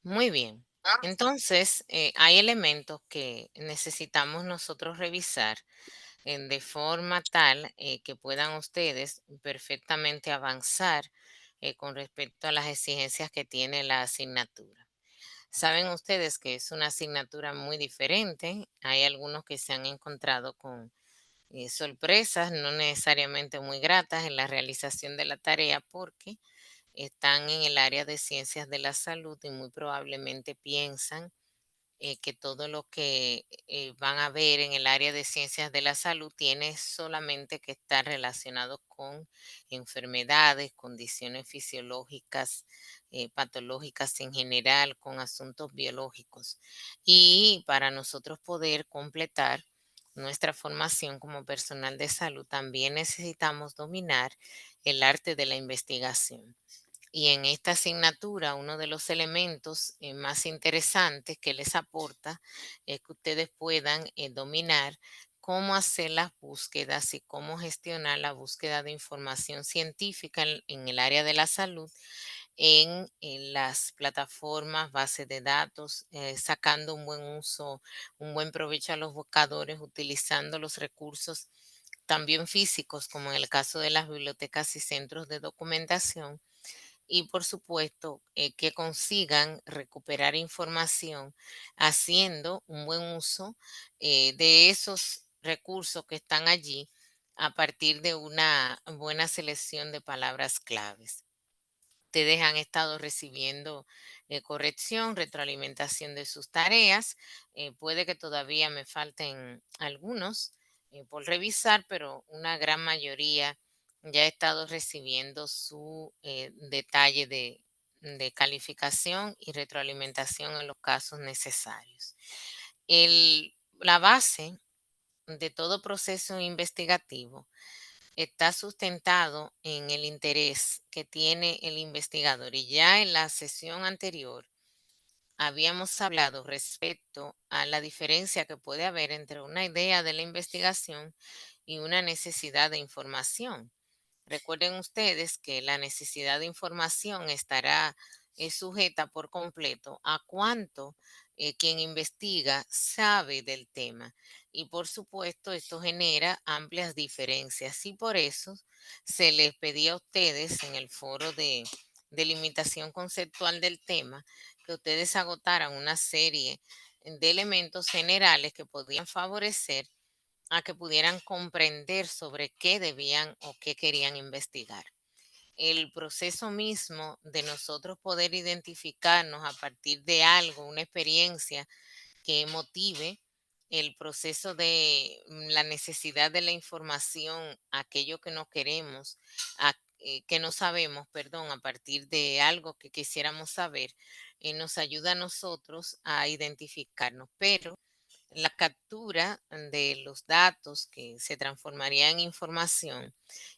Muy bien. Entonces, hay elementos que necesitamos nosotros revisar de forma tal que puedan ustedes perfectamente avanzar con respecto a las exigencias que tiene la asignatura. Saben ustedes que es una asignatura muy diferente. Hay algunos que se han encontrado con sorpresas, no necesariamente muy gratas en la realización de la tarea porque están en el área de ciencias de la salud y muy probablemente piensan que todo lo que van a ver en el área de ciencias de la salud tiene solamente que estar relacionado con enfermedades, condiciones fisiológicas, patológicas en general, con asuntos biológicos. Y para nosotros poder completar nuestra formación como personal de salud, también necesitamos dominar el arte de la investigación. Y en esta asignatura, uno de los elementos más interesantes que les aporta es que ustedes puedan dominar cómo hacer las búsquedas y cómo gestionar la búsqueda de información científica en el área de la salud en las plataformas, bases de datos, sacando un buen uso, un buen provecho a los buscadores, utilizando los recursos también físicos, como en el caso de las bibliotecas y centros de documentación y por supuesto que consigan recuperar información haciendo un buen uso de esos recursos que están allí a partir de una buena selección de palabras claves. Ustedes han estado recibiendo corrección, retroalimentación de sus tareas. Puede que todavía me falten algunos por revisar, pero una gran mayoría ya ha estado recibiendo su detalle de calificación y retroalimentación en los casos necesarios. La base de todo proceso investigativo está sustentado en el interés que tiene el investigador. Y ya en la sesión anterior habíamos hablado respecto a la diferencia que puede haber entre una idea de la investigación y una necesidad de información. Recuerden ustedes que la necesidad de información estará sujeta por completo a cuánto quien investiga sabe del tema. Y por supuesto, esto genera amplias diferencias y por eso se les pedía a ustedes en el foro de delimitación conceptual del tema que ustedes agotaran una serie de elementos generales que podían favorecer a que pudieran comprender sobre qué debían o qué querían investigar. El proceso mismo de nosotros poder identificarnos a partir de algo, una experiencia que motive el proceso de la necesidad de la información, aquello que no queremos, que no sabemos, perdón, a partir de algo que quisiéramos saber, nos ayuda a nosotros a identificarnos. Pero la captura de los datos que se transformaría en información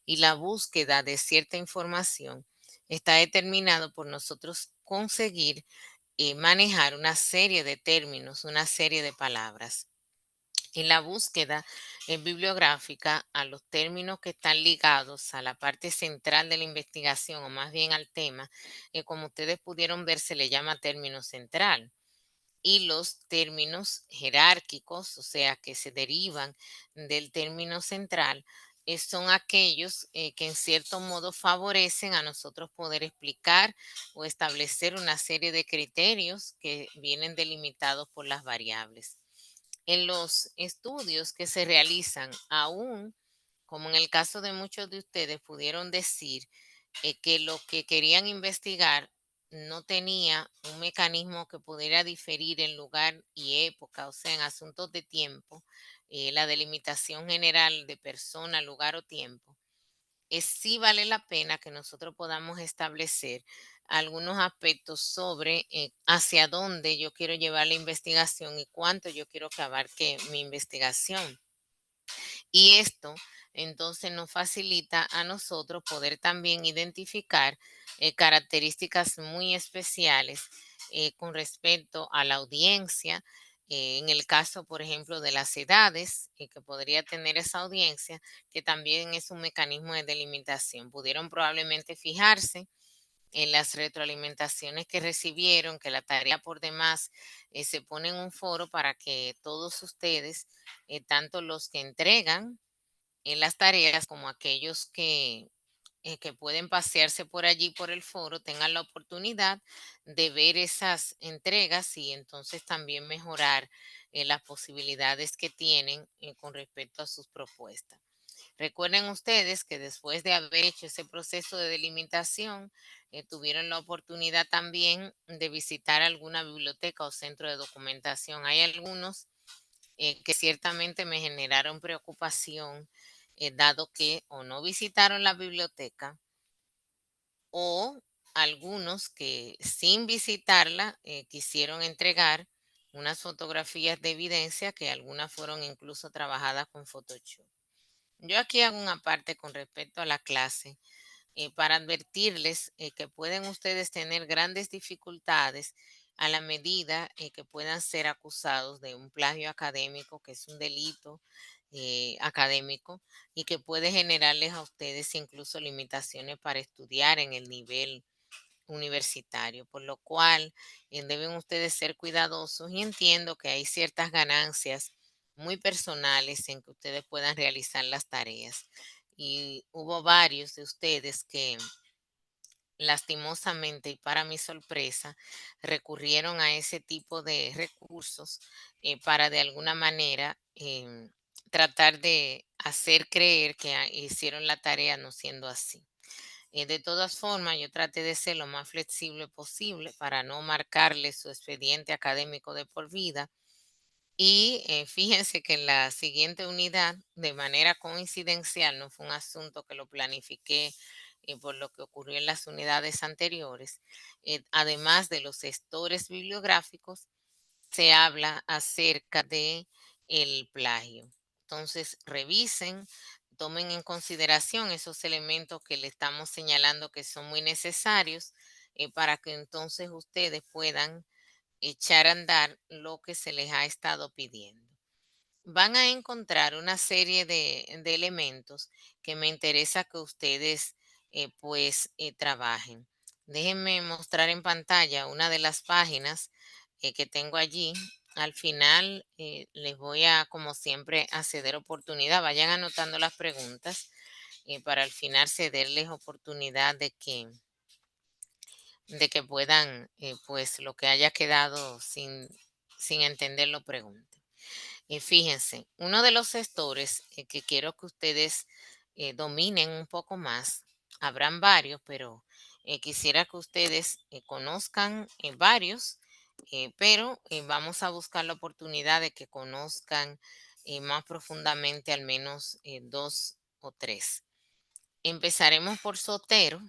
y la búsqueda de cierta información está determinado por nosotros conseguir manejar una serie de términos, una serie de palabras. En la búsqueda bibliográfica, a los términos que están ligados a la parte central de la investigación o más bien al tema, como ustedes pudieron ver, se le llama término central y los términos jerárquicos, o sea, que se derivan del término central, son aquellos que en cierto modo favorecen a nosotros poder explicar o establecer una serie de criterios que vienen delimitados por las variables. En los estudios que se realizan, aún como en el caso de muchos de ustedes pudieron decir que lo que querían investigar no tenía un mecanismo que pudiera diferir en lugar y época, o sea, en asuntos de tiempo, la delimitación general de persona, lugar o tiempo, sí vale la pena que nosotros podamos establecer algunos aspectos sobre hacia dónde yo quiero llevar la investigación y cuánto yo quiero que abarque mi investigación. Y esto entonces nos facilita a nosotros poder también identificar características muy especiales con respecto a la audiencia. En el caso, por ejemplo, de las edades que podría tener esa audiencia, que también es un mecanismo de delimitación. Pudieron probablemente fijarse en las retroalimentaciones que recibieron, que la tarea por demás se pone en un foro para que todos ustedes, tanto los que entregan en las tareas como aquellos que pueden pasearse por allí, por el foro, tengan la oportunidad de ver esas entregas y entonces también mejorar las posibilidades que tienen con respecto a sus propuestas. Recuerden ustedes que después de haber hecho ese proceso de delimitación, tuvieron la oportunidad también de visitar alguna biblioteca o centro de documentación. Hay algunos que ciertamente me generaron preocupación, dado que o no visitaron la biblioteca o algunos que sin visitarla quisieron entregar unas fotografías de evidencia que algunas fueron incluso trabajadas con Photoshop. Yo aquí hago una parte con respecto a la clase para advertirles que pueden ustedes tener grandes dificultades a la medida que puedan ser acusados de un plagio académico, que es un delito académico y que puede generarles a ustedes incluso limitaciones para estudiar en el nivel universitario, por lo cual deben ustedes ser cuidadosos y entiendo que hay ciertas ganancias muy personales en que ustedes puedan realizar las tareas. Y hubo varios de ustedes que lastimosamente y para mi sorpresa recurrieron a ese tipo de recursos para de alguna manera tratar de hacer creer que hicieron la tarea no siendo así. De todas formas, yo traté de ser lo más flexible posible para no marcarle su expediente académico de por vida. Y fíjense que en la siguiente unidad, de manera coincidencial, no fue un asunto que lo planifiqué por lo que ocurrió en las unidades anteriores, además de los gestores bibliográficos, se habla acerca de el plagio. Entonces, revisen, tomen en consideración esos elementos que le estamos señalando que son muy necesarios para que entonces ustedes puedan echar a andar lo que se les ha estado pidiendo. Van a encontrar una serie de elementos que me interesa que ustedes trabajen. Déjenme mostrar en pantalla una de las páginas que tengo allí. Al final les voy a, como siempre, a ceder oportunidad. Vayan anotando las preguntas para al final cederles oportunidad de que puedan, pues lo que haya quedado sin entender lo pregunten. Y fíjense, uno de los sectores que quiero que ustedes dominen un poco más, habrán varios, pero quisiera que ustedes conozcan varios, pero vamos a buscar la oportunidad de que conozcan más profundamente al menos dos o tres. Empezaremos por Sotero.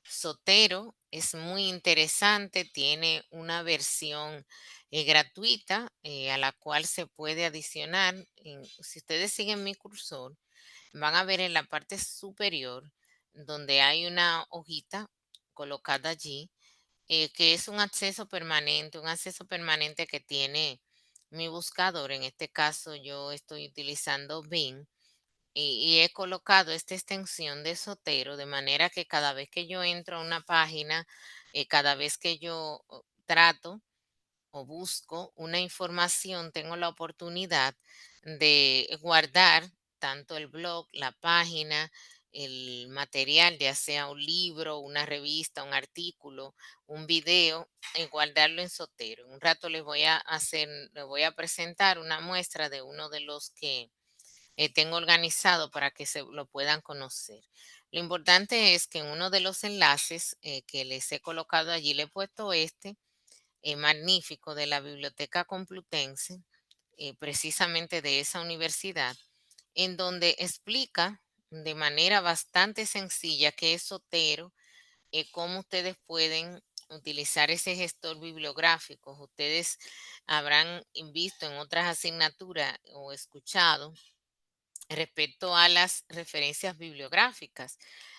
Sotero es muy interesante, tiene una versión gratuita a la cual se puede adicionar. Si ustedes siguen mi cursor, van a ver en la parte superior donde hay una hojita colocada allí, que es un acceso permanente que tiene mi buscador. En este caso yo estoy utilizando Bing y he colocado esta extensión de Sotero de manera que cada vez que yo entro a una página, cada vez que yo trato o busco una información, tengo la oportunidad de guardar tanto el blog, la página, el material, ya sea un libro, una revista, un artículo, un video, guardarlo en Sotero. En un rato les voy a presentar una muestra de uno de los que tengo organizado para que se lo puedan conocer. Lo importante es que en uno de los enlaces que les he colocado allí, le he puesto este magnífico de la Biblioteca Complutense, precisamente de esa universidad, en donde explica de manera bastante sencilla qué es Sotero, cómo ustedes pueden utilizar ese gestor bibliográfico. Ustedes habrán visto en otras asignaturas o escuchado respecto a las referencias bibliográficas.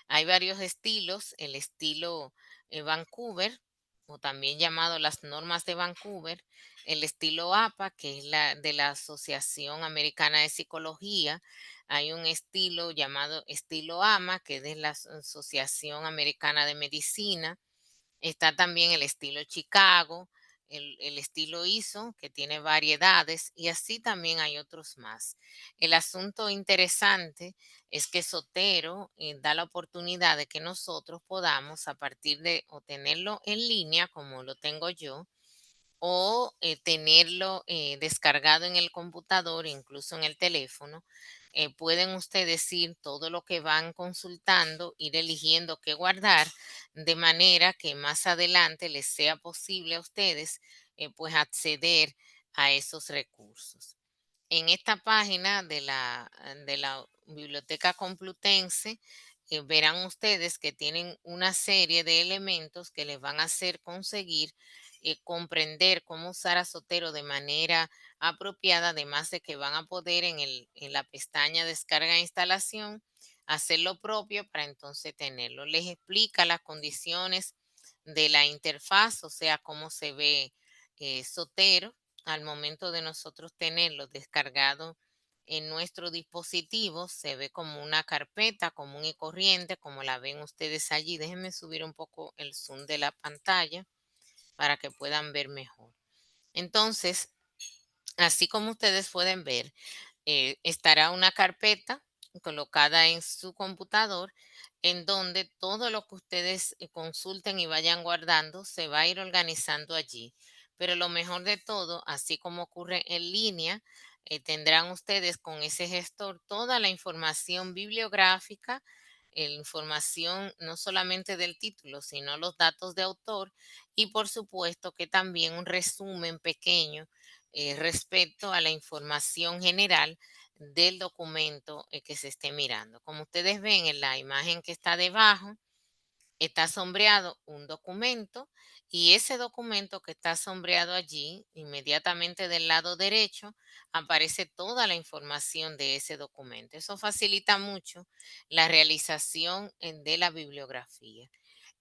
Hay varios estilos, el estilo Vancouver, o también llamado las normas de Vancouver, el estilo APA, que es la de la Asociación Americana de Psicología, hay un estilo llamado estilo AMA, que es de la Asociación Americana de Medicina, Está también el estilo Chicago, el estilo ISO, que tiene variedades, y así también hay otros más. El asunto interesante es que Sotero da la oportunidad de que nosotros podamos, a partir de o tenerlo en línea, como lo tengo yo, o tenerlo descargado en el computador, incluso en el teléfono. Pueden ustedes ir todo lo que van consultando, ir eligiendo qué guardar, de manera que más adelante les sea posible a ustedes pues acceder a esos recursos. En esta página de la Biblioteca Complutense, verán ustedes que tienen una serie de elementos que les van a hacer conseguir comprender cómo usar a Sotero de manera apropiada, además de que van a poder en la pestaña Descarga e instalación hacer lo propio para entonces tenerlo. Les explica las condiciones de la interfaz, o sea, cómo se ve Sotero al momento de nosotros tenerlo descargado en nuestro dispositivo. Se ve como una carpeta común y corriente, como la ven ustedes allí. Déjenme subir un poco el zoom de la pantalla para que puedan ver mejor. Entonces, así como ustedes pueden ver, estará una carpeta colocada en su computador en donde todo lo que ustedes consulten y vayan guardando se va a ir organizando allí. Pero lo mejor de todo, así como ocurre en línea, tendrán ustedes con ese gestor toda la información bibliográfica, información no solamente del título, sino los datos de autor y por supuesto que también un resumen pequeño respecto a la información general del documento que se esté mirando. Como ustedes ven en la imagen que está debajo, está sombreado un documento y ese documento que está sombreado allí, inmediatamente del lado derecho, aparece toda la información de ese documento. Eso facilita mucho la realización de la bibliografía.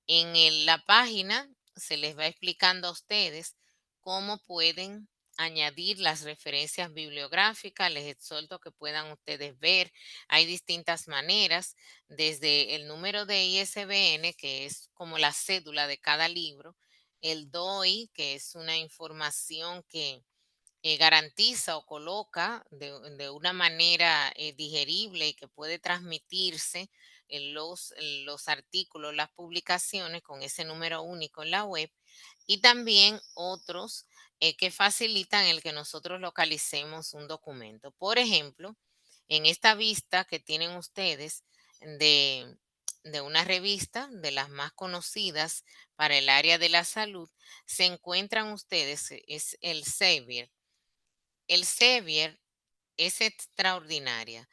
La página se les va explicando a ustedes cómo pueden añadir las referencias bibliográficas. Les exhorto que puedan ustedes ver. Hay distintas maneras, desde el número de ISBN, que es como la cédula de cada libro, el DOI, que es una información que garantiza o coloca de una manera digerible y que puede transmitirse en los artículos, las publicaciones con ese número único en la web, y también otros que facilitan el que nosotros localicemos un documento. Por ejemplo, en esta vista que tienen ustedes de, de una revista de las más conocidas para el área de la salud, se encuentran ustedes, es el Xavier. El Sevier es extraordinaria.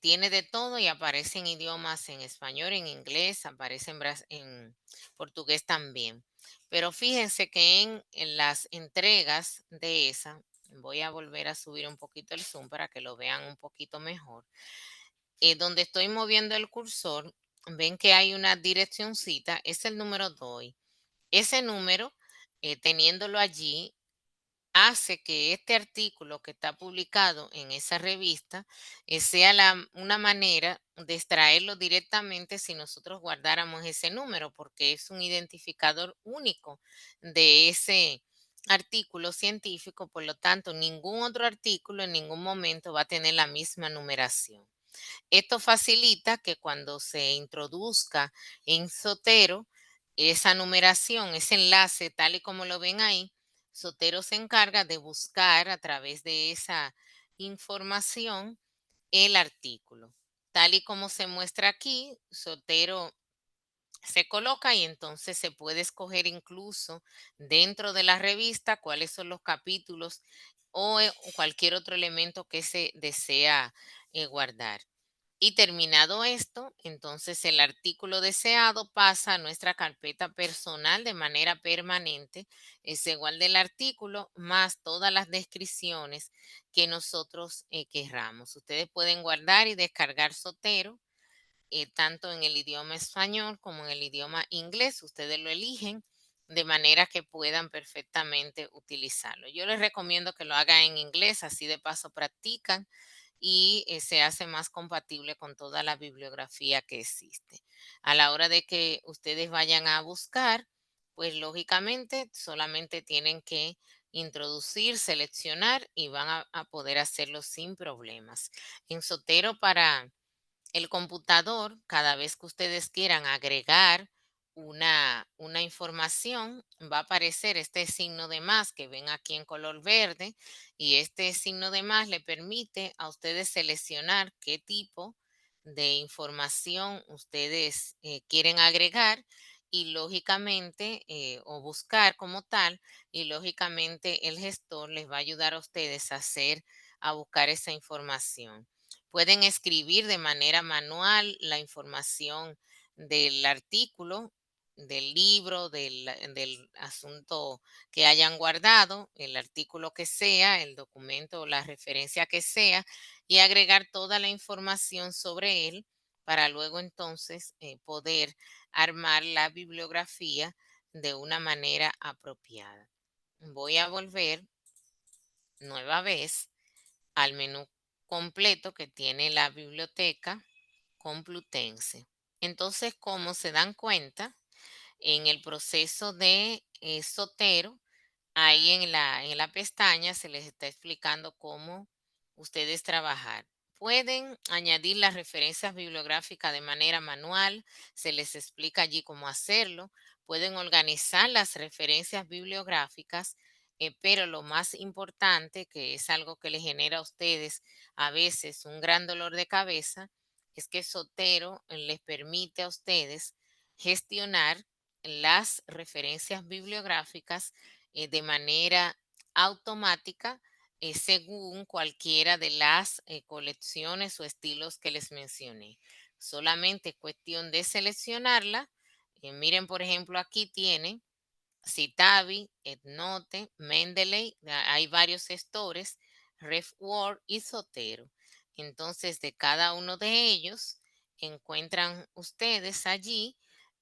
Tiene de todo y aparece en idiomas en español, en inglés, aparece en portugués también. Pero fíjense que en las entregas de esa, voy a volver a subir un poquito el zoom para que lo vean un poquito mejor. Donde estoy moviendo el cursor, ven que hay una direccioncita, es el número 2. Ese número, teniéndolo allí, hace que este artículo que está publicado en esa revista sea una manera de extraerlo directamente si nosotros guardáramos ese número, porque es un identificador único de ese artículo científico. Por lo tanto, ningún otro artículo en ningún momento va a tener la misma numeración. Esto facilita que cuando se introduzca en Sotero esa numeración, ese enlace, tal y como lo ven ahí, Sotero se encarga de buscar a través de esa información el artículo. Tal y como se muestra aquí, Sotero se coloca y entonces se puede escoger incluso dentro de la revista cuáles son los capítulos o cualquier otro elemento que se desea guardar. Y terminado esto, entonces el artículo deseado pasa a nuestra carpeta personal de manera permanente. Se guarda el artículo más todas las descripciones que nosotros querramos. Ustedes pueden guardar y descargar Sotero, tanto en el idioma español como en el idioma inglés. Ustedes lo eligen de manera que puedan perfectamente utilizarlo. Yo les recomiendo que lo hagan en inglés, así de paso practican y se hace más compatible con toda la bibliografía que existe. A la hora de que ustedes vayan a buscar, pues lógicamente solamente tienen que introducir, seleccionar y van a poder hacerlo sin problemas. En Sotero para el computador, cada vez que ustedes quieran agregar una información, va a aparecer este signo de más que ven aquí en color verde, y este signo de más le permite a ustedes seleccionar qué tipo de información ustedes quieren agregar y lógicamente, o buscar como tal, y lógicamente el gestor les va a ayudar a ustedes a buscar esa información. Pueden escribir de manera manual la información del artículo, del libro, del asunto que hayan guardado, el artículo que sea, el documento o la referencia que sea, y agregar toda la información sobre él para luego entonces poder armar la bibliografía de una manera apropiada. Voy a volver nueva vez al menú completo que tiene la biblioteca Complutense. Entonces, como se dan cuenta, en el proceso de Sotero, ahí en la pestaña se les está explicando cómo ustedes trabajar. Pueden añadir las referencias bibliográficas de manera manual, se les explica allí cómo hacerlo. Pueden organizar las referencias bibliográficas, pero lo más importante, que es algo que les genera a ustedes a veces un gran dolor de cabeza, es que Sotero les permite a ustedes gestionar las referencias bibliográficas de manera automática según cualquiera de las colecciones o estilos que les mencioné. Solamente es cuestión de seleccionarla. Miren, por ejemplo, aquí tiene Citavi, Ednote, Mendeley, hay varios gestores, RefWord y Zotero. Entonces, de cada uno de ellos encuentran ustedes allí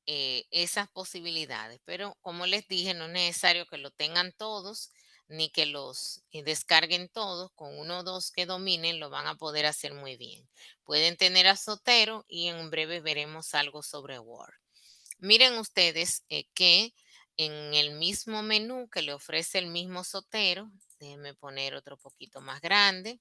esas posibilidades. Pero como les dije, no es necesario que lo tengan todos ni que los descarguen todos. Con uno o dos que dominen lo van a poder hacer muy bien. Pueden tener a Zotero y en breve veremos algo sobre Word. Miren ustedes que en el mismo menú que le ofrece el mismo Sotero, déjenme poner otro poquito más grande,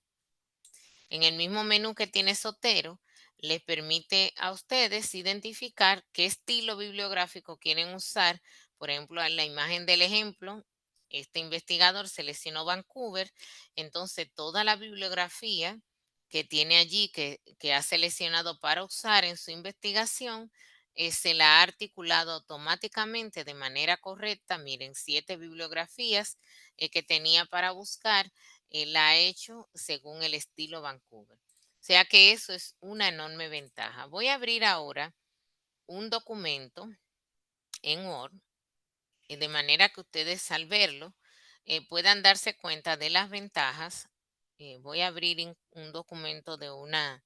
en el mismo menú que tiene Sotero, les permite a ustedes identificar qué estilo bibliográfico quieren usar. Por ejemplo, en la imagen del ejemplo, este investigador seleccionó Vancouver, entonces toda la bibliografía que tiene allí, que ha seleccionado para usar en su investigación, se la ha articulado automáticamente de manera correcta. Miren, 7 bibliografías que tenía para buscar la ha hecho según el estilo Vancouver. O sea que eso es una enorme ventaja. Voy a abrir ahora un documento en Word de manera que ustedes al verlo puedan darse cuenta de las ventajas. Voy a abrir un documento de una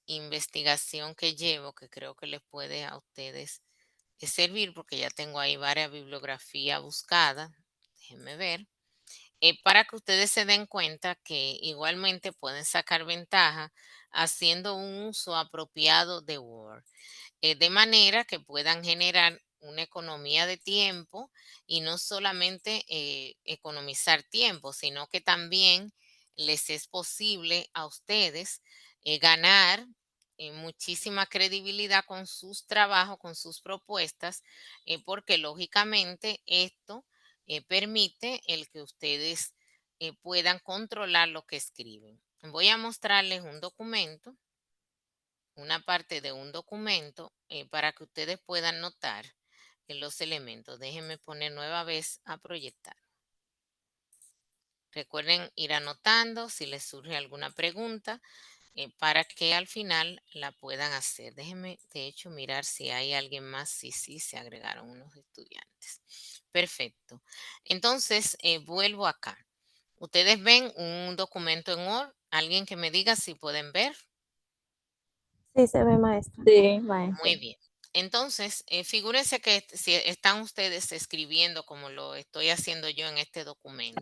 investigación que llevo que creo que les puede a ustedes servir porque ya tengo ahí varias bibliografías buscadas. Déjenme ver. Para que ustedes se den cuenta que igualmente pueden sacar ventaja haciendo un uso apropiado de Word, de manera que puedan generar una economía de tiempo y no solamente economizar tiempo, sino que también les es posible a ustedes ganar muchísima credibilidad con sus trabajos, con sus propuestas, porque lógicamente esto permite el que ustedes puedan controlar lo que escriben. Voy a mostrarles un documento, una parte de un documento para que ustedes puedan notar los elementos. Déjenme poner nueva vez a proyectar. Recuerden ir anotando si les surge alguna pregunta para que al final la puedan hacer. Déjenme, de hecho, mirar si hay alguien más. Sí, sí, se agregaron unos estudiantes. Perfecto. Entonces, vuelvo acá. Ustedes ven un documento en Word. Alguien que me diga si pueden ver. Sí, se ve, maestra. Sí, Muy maestra. bien. Entonces, figúrense que si están ustedes escribiendo como lo estoy haciendo yo en este documento.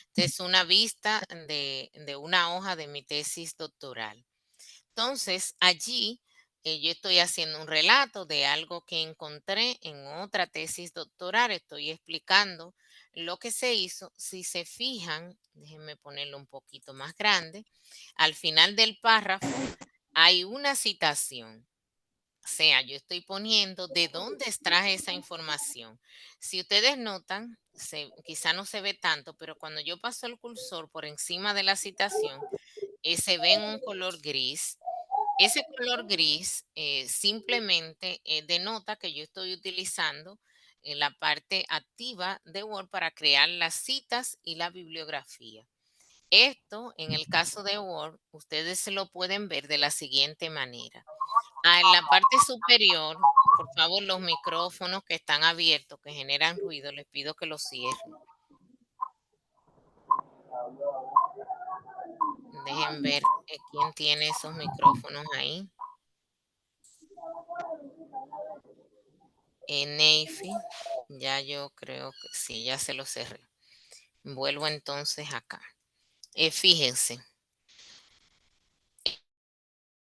Esta es una vista de una hoja de mi tesis doctoral. Entonces, allí Yo estoy haciendo un relato de algo que encontré en otra tesis doctoral, estoy explicando lo que se hizo. Si se fijan, déjenme ponerlo un poquito más grande, al final del párrafo hay una citación. O sea, yo estoy poniendo de dónde extraje esa información. Si ustedes notan, quizá no se ve tanto, pero cuando yo paso el cursor por encima de la citación, se ve en un color gris. Ese color gris simplemente denota que yo estoy utilizando la parte activa de Word para crear las citas y la bibliografía. Esto, en el caso de Word, ustedes se lo pueden ver de la siguiente manera. En la parte superior, por favor, los micrófonos que están abiertos, que generan ruido, les pido que los cierren. Dejen ver quién tiene esos micrófonos ahí. Neyfi, ya yo creo que sí, ya se lo cerré. Vuelvo entonces acá. Fíjense,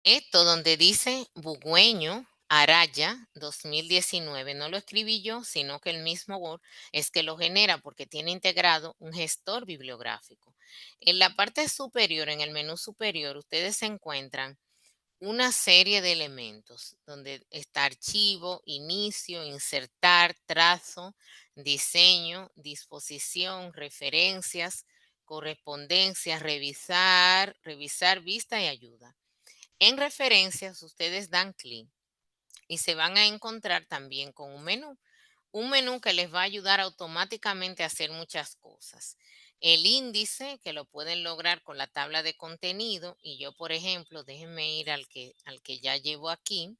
esto donde dice Bugüeño Araya 2019, no lo escribí yo, sino que el mismo Word es que lo genera porque tiene integrado un gestor bibliográfico. En la parte superior, en el menú superior, ustedes se encuentran una serie de elementos donde está archivo, inicio, insertar, trazo, diseño, disposición, referencias, correspondencia, revisar, vista y ayuda. En referencias, ustedes dan clic y se van a encontrar también con un menú que les va a ayudar automáticamente a hacer muchas cosas. El índice, que lo pueden lograr con la tabla de contenido, y yo, por ejemplo, déjenme ir al que ya llevo aquí.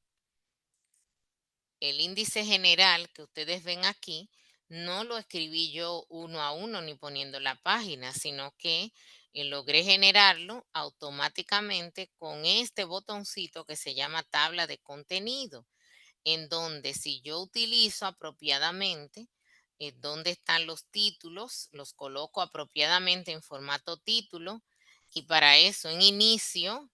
El índice general que ustedes ven aquí, no lo escribí yo uno a uno ni poniendo la página, sino que logré generarlo automáticamente con este botoncito que se llama tabla de contenido, en donde si yo utilizo apropiadamente, donde están los títulos, los coloco apropiadamente en formato título, y para eso en inicio,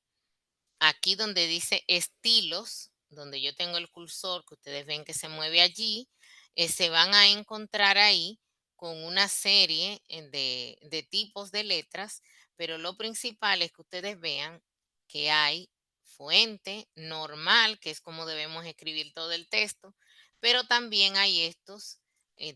aquí donde dice estilos, donde yo tengo el cursor que ustedes ven que se mueve allí, se van a encontrar ahí con una serie de tipos de letras, pero lo principal es que ustedes vean que hay fuente normal, que es como debemos escribir todo el texto, pero también hay estos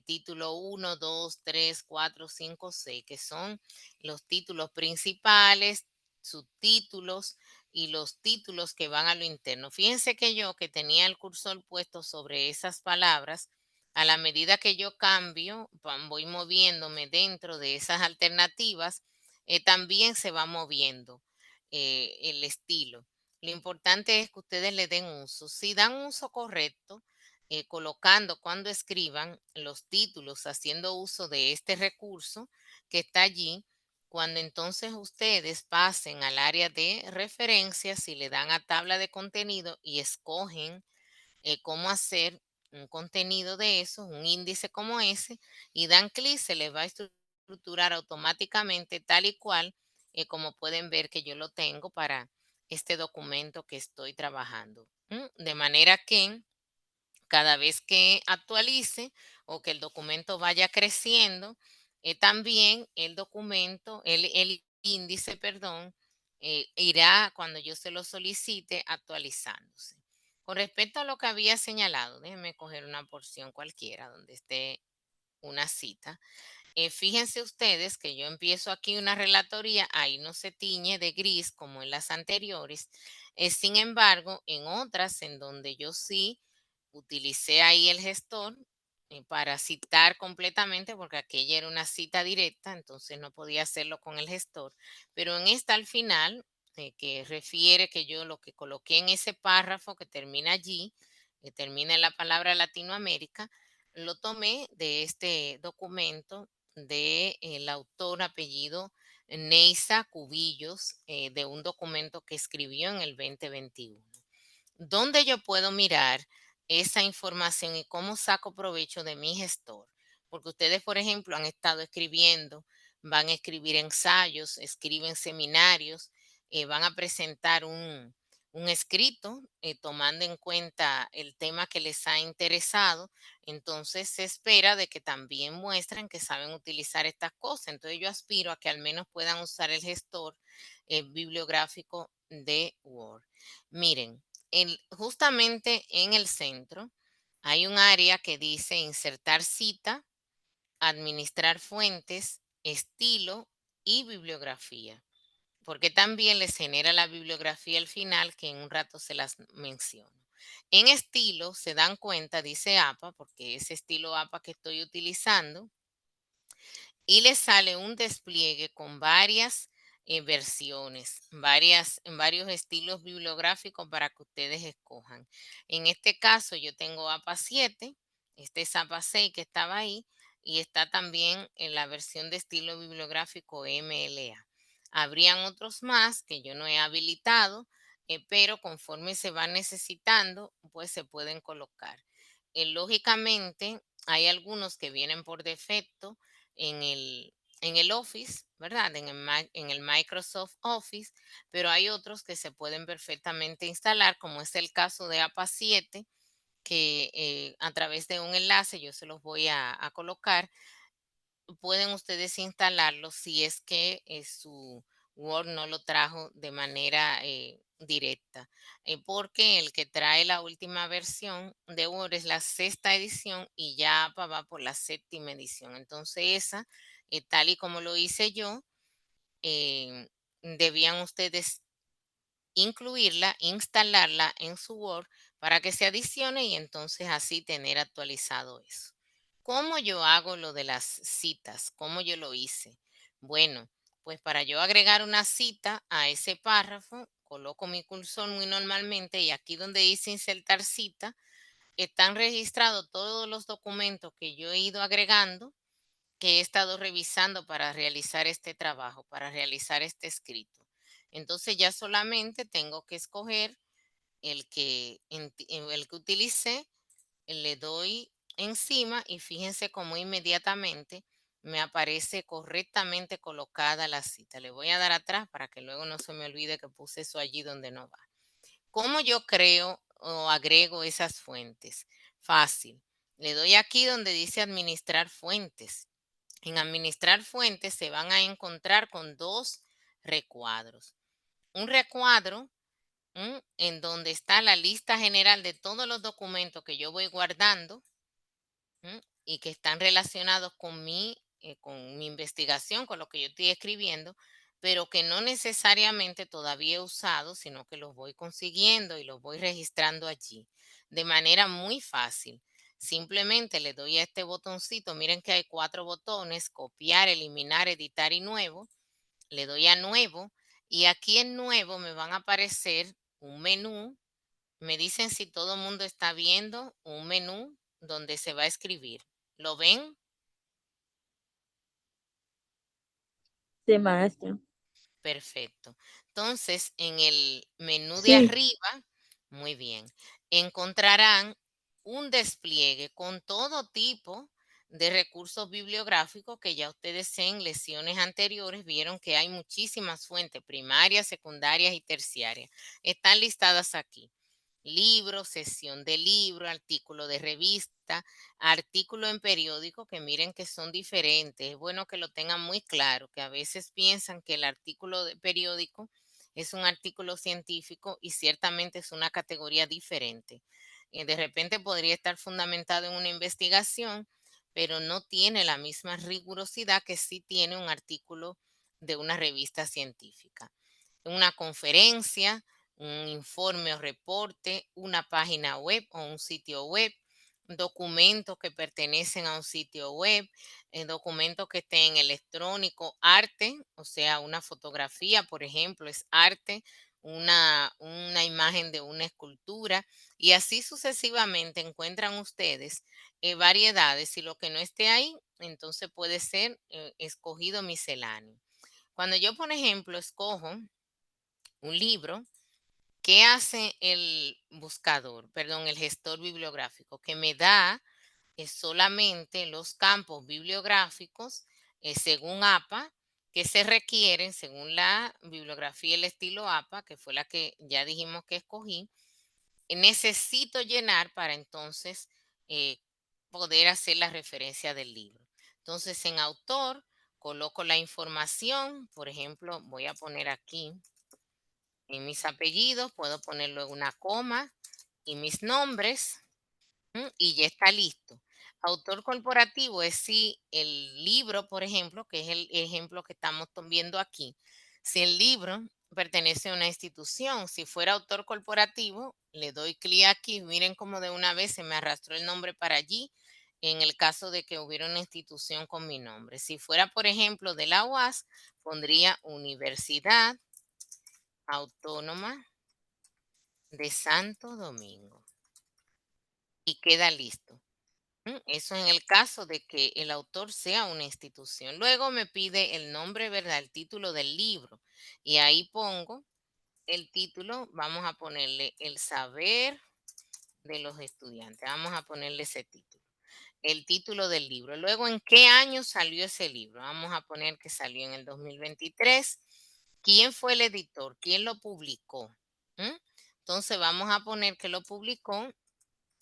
título 1, 2, 3, 4, 5, 6, que son los títulos principales, subtítulos y los títulos que van a lo interno. Fíjense que yo que tenía el cursor puesto sobre esas palabras, a la medida que yo cambio, voy moviéndome dentro de esas alternativas, también se va moviendo el estilo. Lo importante es que ustedes le den uso. Si dan uso correcto, colocando cuando escriban los títulos, haciendo uso de este recurso que está allí, cuando entonces ustedes pasen al área de referencias y le dan a tabla de contenido y escogen cómo hacer un contenido de eso, un índice como ese, y dan clic, se les va a estructurar automáticamente tal y cual, como pueden ver que yo lo tengo para este documento que estoy trabajando. De manera que cada vez que actualice o que el documento vaya creciendo, también el documento, el índice, perdón, irá cuando yo se lo solicite actualizándose. Con respecto a lo que había señalado, déjenme coger una porción cualquiera donde esté una cita. Fíjense ustedes que yo empiezo aquí una relatoría, ahí no se tiñe de gris como en las anteriores. Sin embargo, en otras en donde yo sí utilicé ahí el gestor para citar completamente, porque aquella era una cita directa, entonces no podía hacerlo con el gestor. Pero en esta al final, que refiere que yo lo que coloqué en ese párrafo que termina allí, que termina en la palabra Latinoamérica, lo tomé de este documento de el autor apellido Neisa Cubillos, de un documento que escribió en el 2021. ¿Dónde yo puedo mirar esa información y cómo saco provecho de mi gestor? Porque ustedes, por ejemplo, han estado escribiendo, van a escribir ensayos, escriben seminarios, van a presentar un escrito, tomando en cuenta el tema que les ha interesado. Entonces se espera de que también muestren que saben utilizar estas cosas. Entonces yo aspiro a que al menos puedan usar el gestor bibliográfico de Word. Miren, justamente en el centro hay un área que dice insertar cita, administrar fuentes, estilo y bibliografía, porque también les genera la bibliografía al final, que en un rato se las menciono. En estilo, se dan cuenta, dice APA, porque ese estilo APA que estoy utilizando, y les sale un despliegue con varias versiones, en varios estilos bibliográficos para que ustedes escojan. En este caso, yo tengo APA 7, este es APA 6 que estaba ahí, y está también en la versión de estilo bibliográfico MLA. Habrían otros más que yo no he habilitado, pero conforme se van necesitando, pues se pueden colocar. Lógicamente, hay algunos que vienen por defecto en el Office, ¿verdad? En el Microsoft Office, pero hay otros que se pueden perfectamente instalar, como es el caso de APA 7, que a través de un enlace yo se los voy a colocar. Pueden ustedes instalarlo si es que su Word no lo trajo de manera directa, porque el que trae la última versión de Word es la sexta edición y ya APA va por la séptima edición. Entonces esa, tal y como lo hice yo, debían ustedes incluirla, instalarla en su Word para que se adicione y entonces así tener actualizado eso. ¿Cómo yo hago lo de las citas? ¿Cómo yo lo hice? Bueno, pues para yo agregar una cita a ese párrafo, coloco mi cursor muy normalmente y aquí donde dice insertar cita, están registrados todos los documentos que yo he ido agregando, que he estado revisando para realizar este trabajo, para realizar este escrito. Entonces ya solamente tengo que escoger el que utilicé, le doy encima y fíjense cómo inmediatamente me aparece correctamente colocada la cita. Le voy a dar atrás para que luego no se me olvide que puse eso allí donde no va. ¿Cómo yo creo o agrego esas fuentes? Fácil. Le doy aquí donde dice administrar fuentes. En administrar fuentes se van a encontrar con dos recuadros. Un recuadro en donde está la lista general de todos los documentos que yo voy guardando y que están relacionados con mi investigación, con lo que yo estoy escribiendo, pero que no necesariamente todavía he usado, sino que los voy consiguiendo y los voy registrando allí de manera muy fácil. Simplemente le doy a este botoncito, miren que hay cuatro botones: copiar, eliminar, editar y nuevo. Le doy a nuevo y aquí en nuevo me van a aparecer un menú. Me dicen si todo el mundo está viendo un menú donde se va a escribir. ¿Lo ven? Sí, maestra. Perfecto. Entonces, en el menú de Sí, arriba, muy bien, encontrarán un despliegue con todo tipo de recursos bibliográficos que ya ustedes en lecciones anteriores vieron que hay muchísimas fuentes primarias, secundarias y terciarias. Están listadas aquí: libro, sesión de libro, artículo de revista, artículo en periódico, que miren que son diferentes. Es bueno que lo tengan muy claro, que a veces piensan que el artículo de periódico es un artículo científico y ciertamente es una categoría diferente. De repente podría estar fundamentado en una investigación, pero no tiene la misma rigurosidad que sí tiene un artículo de una revista científica. Una conferencia, un informe o reporte, una página web o un sitio web, documentos que pertenecen a un sitio web, documentos que estén electrónico, arte, o sea, una fotografía, por ejemplo, es arte, una imagen de una escultura, y así sucesivamente encuentran ustedes variedades, y lo que no esté ahí, entonces puede ser escogido misceláneo. Cuando yo, por ejemplo, escojo un libro, ¿qué hace el buscador, perdón, el gestor bibliográfico? Que me da solamente los campos bibliográficos según APA, que se requieren según la bibliografía y el estilo APA, que fue la que ya dijimos que escogí, necesito llenar para entonces eh, poder hacer la referencia del libro. Entonces, en autor, coloco la información, por ejemplo, voy a poner aquí en mis apellidos, puedo poner luego una coma y mis nombres. Y ya está listo. Autor corporativo es si el libro, por ejemplo, que es el ejemplo que estamos viendo aquí, si el libro pertenece a una institución, si fuera autor corporativo, le doy clic aquí, miren cómo de una vez se me arrastró el nombre para allí, en el caso de que hubiera una institución con mi nombre. Si fuera, por ejemplo, de la UAS, pondría Universidad Autónoma de Santo Domingo y queda listo. Eso en el caso de que el autor sea una institución. Luego me pide el nombre, ¿verdad? El título del libro. Y ahí pongo el título, vamos a ponerle El saber de los estudiantes. Vamos a ponerle ese título. El título del libro. Luego, ¿en qué año salió ese libro? Vamos a poner que salió en el 2023. ¿Quién fue el editor? ¿Quién lo publicó? ¿Mm? Entonces vamos a poner que lo publicó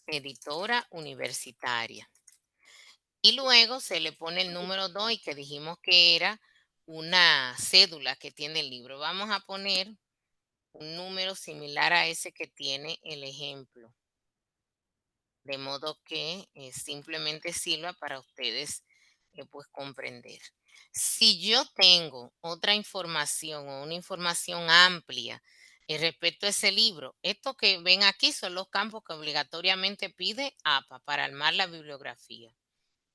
Editora Universitaria. Y luego se le pone el número 2 y que dijimos que era una cédula que tiene el libro. Vamos a poner un número similar a ese que tiene el ejemplo, de modo que simplemente sirva para ustedes pues comprender. Si yo tengo otra información o una información amplia respecto a ese libro, esto que ven aquí son los campos que obligatoriamente pide APA para armar la bibliografía.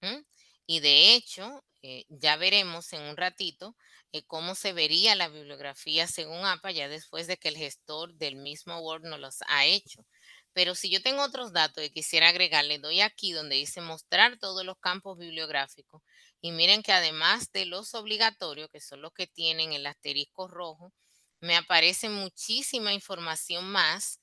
¿Mm? Y de hecho, ya veremos en un ratito cómo se vería la bibliografía según APA ya después de que el gestor del mismo Word nos los ha hecho. Pero si yo tengo otros datos que quisiera agregar, le doy aquí donde dice mostrar todos los campos bibliográficos. Y miren que además de los obligatorios, que son los que tienen el asterisco rojo, me aparece muchísima información más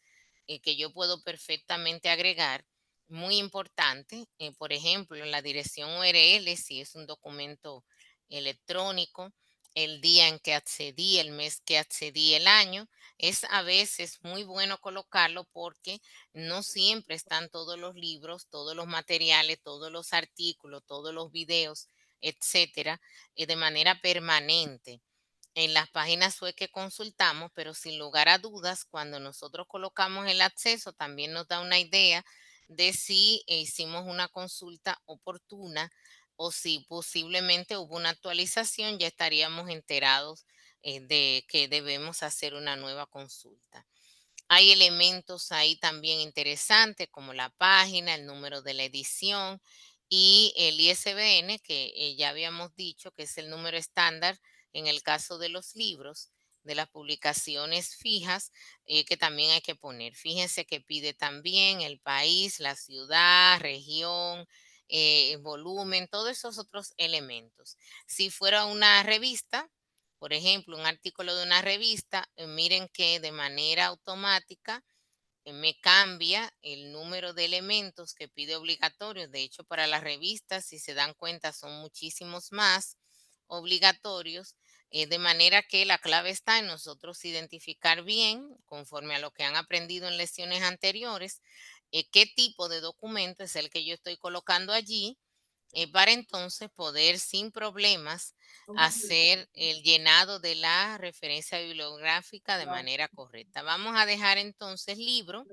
que yo puedo perfectamente agregar muy importante. Por ejemplo, en la dirección URL, si es un documento electrónico, el día en que accedí, el mes que accedí, el año, es a veces muy bueno colocarlo porque no siempre están todos los libros, todos los materiales, todos los artículos, todos los videos, etcétera, de manera permanente en las páginas web que consultamos, pero sin lugar a dudas, cuando nosotros colocamos el acceso, también nos da una idea de si hicimos una consulta oportuna o si posiblemente hubo una actualización, ya estaríamos enterados de que debemos hacer una nueva consulta. Hay elementos ahí también interesantes como la página, el número de la edición y el ISBN, que ya habíamos dicho que es el número estándar en el caso de los libros, de las publicaciones fijas, que también hay que poner. Fíjense que pide también el país, la ciudad, región, volumen, todos esos otros elementos. Si fuera una revista, por ejemplo, un artículo de una revista, miren que de manera automática me cambia el número de elementos que pide obligatorios. De hecho, para las revistas, si se dan cuenta, son muchísimos más obligatorios, de manera que la clave está en nosotros identificar bien, conforme a lo que han aprendido en lecciones anteriores, qué tipo de documento es el que yo estoy colocando allí para entonces poder sin problemas hacer el llenado de la referencia bibliográfica de manera correcta. Vamos a dejar entonces libro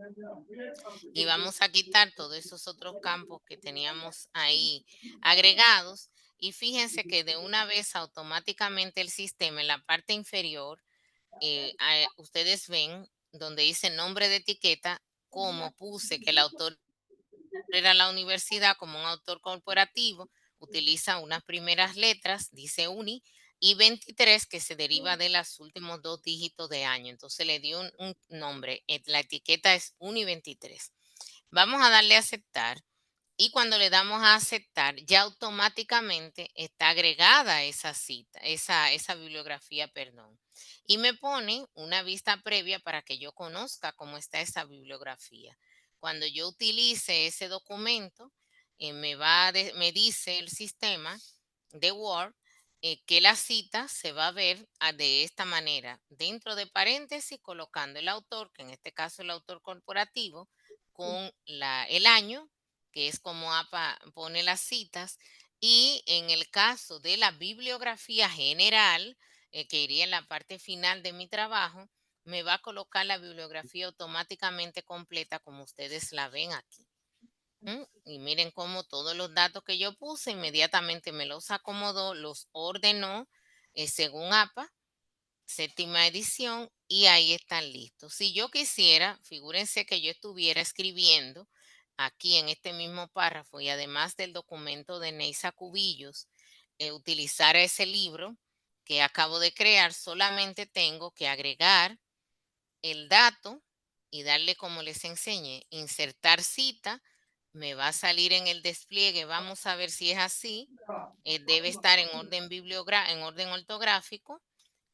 y vamos a quitar todos esos otros campos que teníamos ahí agregados. Y fíjense que de una vez automáticamente el sistema en la parte inferior, ustedes ven donde dice nombre de etiqueta, como puse que el autor era la universidad como un autor corporativo, utiliza unas primeras letras, dice UNI, y 23 que se deriva de los últimos dos dígitos de año. Entonces le dio un nombre, la etiqueta es UNI 23. Vamos a darle a aceptar y cuando le damos a aceptar, ya automáticamente está agregada esa cita, esa bibliografía, perdón. Y me pone una vista previa para que yo conozca cómo está esa bibliografía. Cuando yo utilice ese documento, me dice el sistema de Word que la cita se va a ver de esta manera, dentro de paréntesis, colocando el autor, que en este caso el autor corporativo, con el año, que es como APA pone las citas, y en el caso de la bibliografía general, que iría en la parte final de mi trabajo, me va a colocar la bibliografía automáticamente completa como ustedes la ven aquí. Y miren cómo todos los datos que yo puse inmediatamente me los acomodó, los ordenó según APA, séptima edición, y ahí están listos. Si yo quisiera, figúrense que yo estuviera escribiendo aquí en este mismo párrafo y además del documento de Neisa Cubillos, utilizar ese libro que acabo de crear, solamente tengo que agregar el dato y darle como les enseñé, insertar cita, me va a salir en el despliegue, vamos a ver si es así, debe estar en orden en orden ortográfico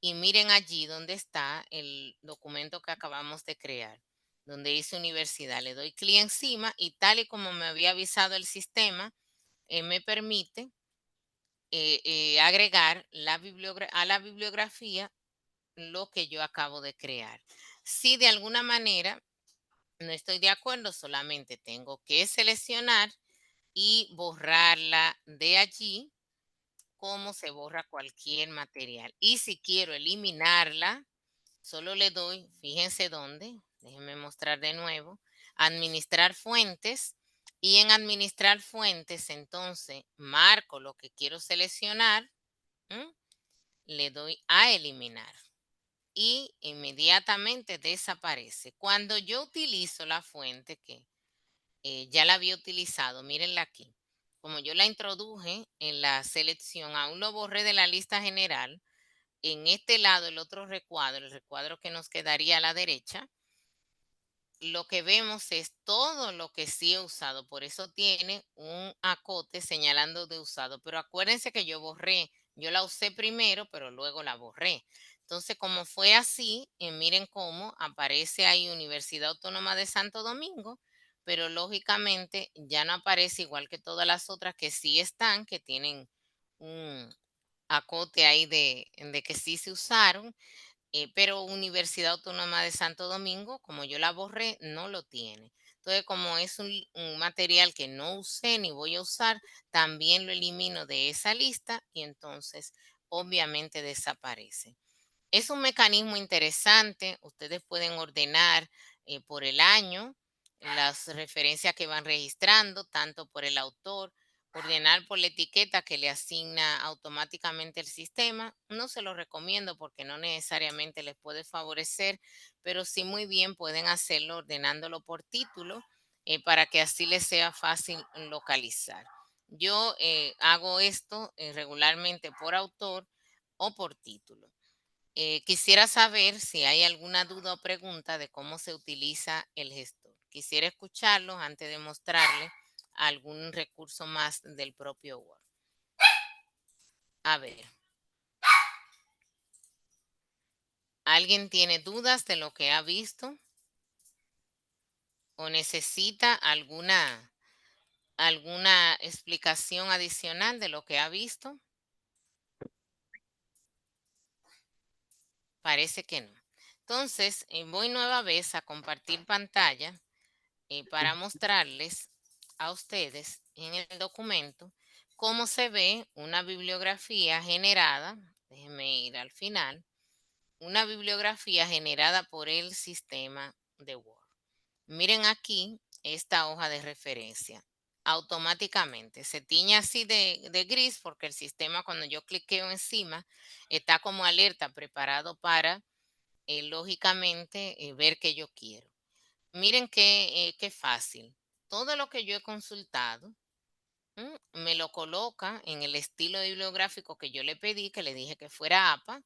y miren allí donde está el documento que acabamos de crear, donde dice universidad, le doy clic encima y tal y como me había avisado el sistema, me permite agregar a la bibliografía lo que yo acabo de crear. Si de alguna manera no estoy de acuerdo, solamente tengo que seleccionar y borrarla de allí, como se borra cualquier material. Y si quiero eliminarla, solo le doy, fíjense dónde, déjenme mostrar de nuevo, administrar fuentes. Y en administrar fuentes, entonces marco lo que quiero seleccionar, ¿m? Le doy a eliminar y inmediatamente desaparece. Cuando yo utilizo la fuente que ya la había utilizado, mírenla aquí. Como yo la introduje en la selección, aún lo borré de la lista general. En este lado, el otro recuadro, el recuadro que nos quedaría a la derecha, lo que vemos es todo lo que sí he usado. Por eso tiene un acote señalando de usado. Pero acuérdense que yo la usé primero, pero luego la borré. Entonces, como fue así, miren cómo aparece ahí Universidad Autónoma de Santo Domingo, pero lógicamente ya no aparece igual que todas las otras que sí están, que tienen un acote ahí de que sí se usaron, pero Universidad Autónoma de Santo Domingo, como yo la borré, no lo tiene. Entonces, como es un material que no usé ni voy a usar, también lo elimino de esa lista y entonces obviamente desaparece. Es un mecanismo interesante. Ustedes pueden ordenar por el año las referencias que van registrando, tanto por el autor, ordenar por la etiqueta que le asigna automáticamente el sistema. No se lo recomiendo porque no necesariamente les puede favorecer, pero sí muy bien pueden hacerlo ordenándolo por título para que así les sea fácil localizar. Yo hago esto regularmente por autor o por título. Quisiera saber si hay alguna duda o pregunta de cómo se utiliza el gestor. Quisiera escucharlos antes de mostrarles algún recurso más del propio Word. A ver, ¿alguien tiene dudas de lo que ha visto o necesita alguna explicación adicional de lo que ha visto? Parece que no. Entonces, voy nueva vez a compartir pantalla para mostrarles a ustedes en el documento cómo se ve una bibliografía generada. Déjenme ir al final. Una bibliografía generada por el sistema de Word. Miren aquí esta hoja de referencia. Automáticamente se tiñe así de gris porque el sistema cuando yo cliqueo encima está como alerta preparado para lógicamente ver qué yo quiero. Miren qué fácil. Todo lo que yo he consultado, me lo coloca en el estilo bibliográfico que yo le pedí, que le dije que fuera APA,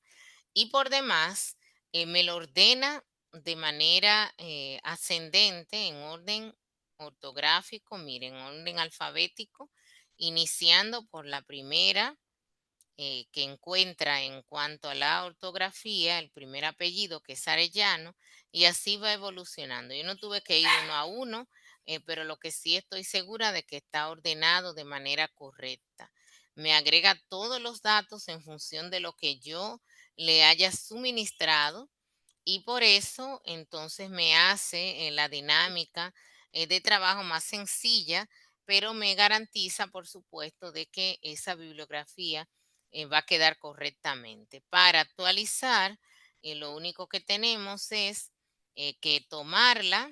y por demás me lo ordena de manera ascendente en orden ortográfico, miren, en orden alfabético, iniciando por la primera que encuentra en cuanto a la ortografía, el primer apellido que es Arellano, y así va evolucionando. Yo no tuve que ir uno a uno, pero lo que sí estoy segura de que está ordenado de manera correcta. me agrega todos los datos en función de lo que yo le haya suministrado y por eso entonces me hace la dinámica de trabajo más sencilla, pero me garantiza, por supuesto, de que esa bibliografía va a quedar correctamente. Para actualizar, lo único que tenemos es que tomarla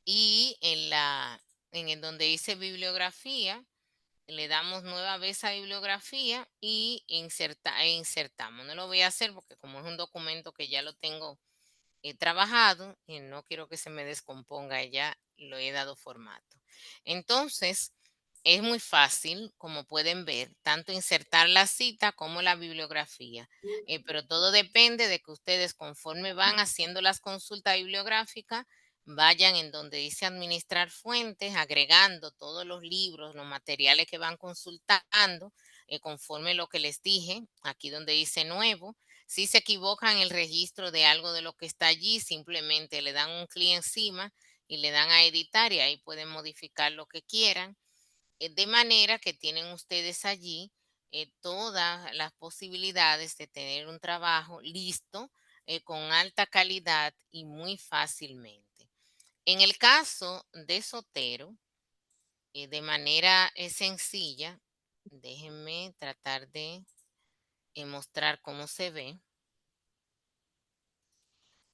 y en el donde dice bibliografía, le damos nueva vez a bibliografía y insertamos. No lo voy a hacer porque como es un documento que ya lo tengo he trabajado y no quiero que se me descomponga, ya lo he dado formato. Entonces, es muy fácil, como pueden ver, tanto insertar la cita como la bibliografía, pero todo depende de que ustedes conforme van haciendo las consultas bibliográficas, vayan en donde dice administrar fuentes, agregando todos los libros, los materiales que van consultando, conforme lo que les dije, aquí donde dice nuevo. Si se equivocan en el registro de algo de lo que está allí, simplemente le dan un clic encima y le dan a editar y ahí pueden modificar lo que quieran. De manera que tienen ustedes allí todas las posibilidades de tener un trabajo listo, con alta calidad y muy fácilmente. En el caso de Sotero, de manera sencilla, déjenme tratar de mostrar cómo se ve.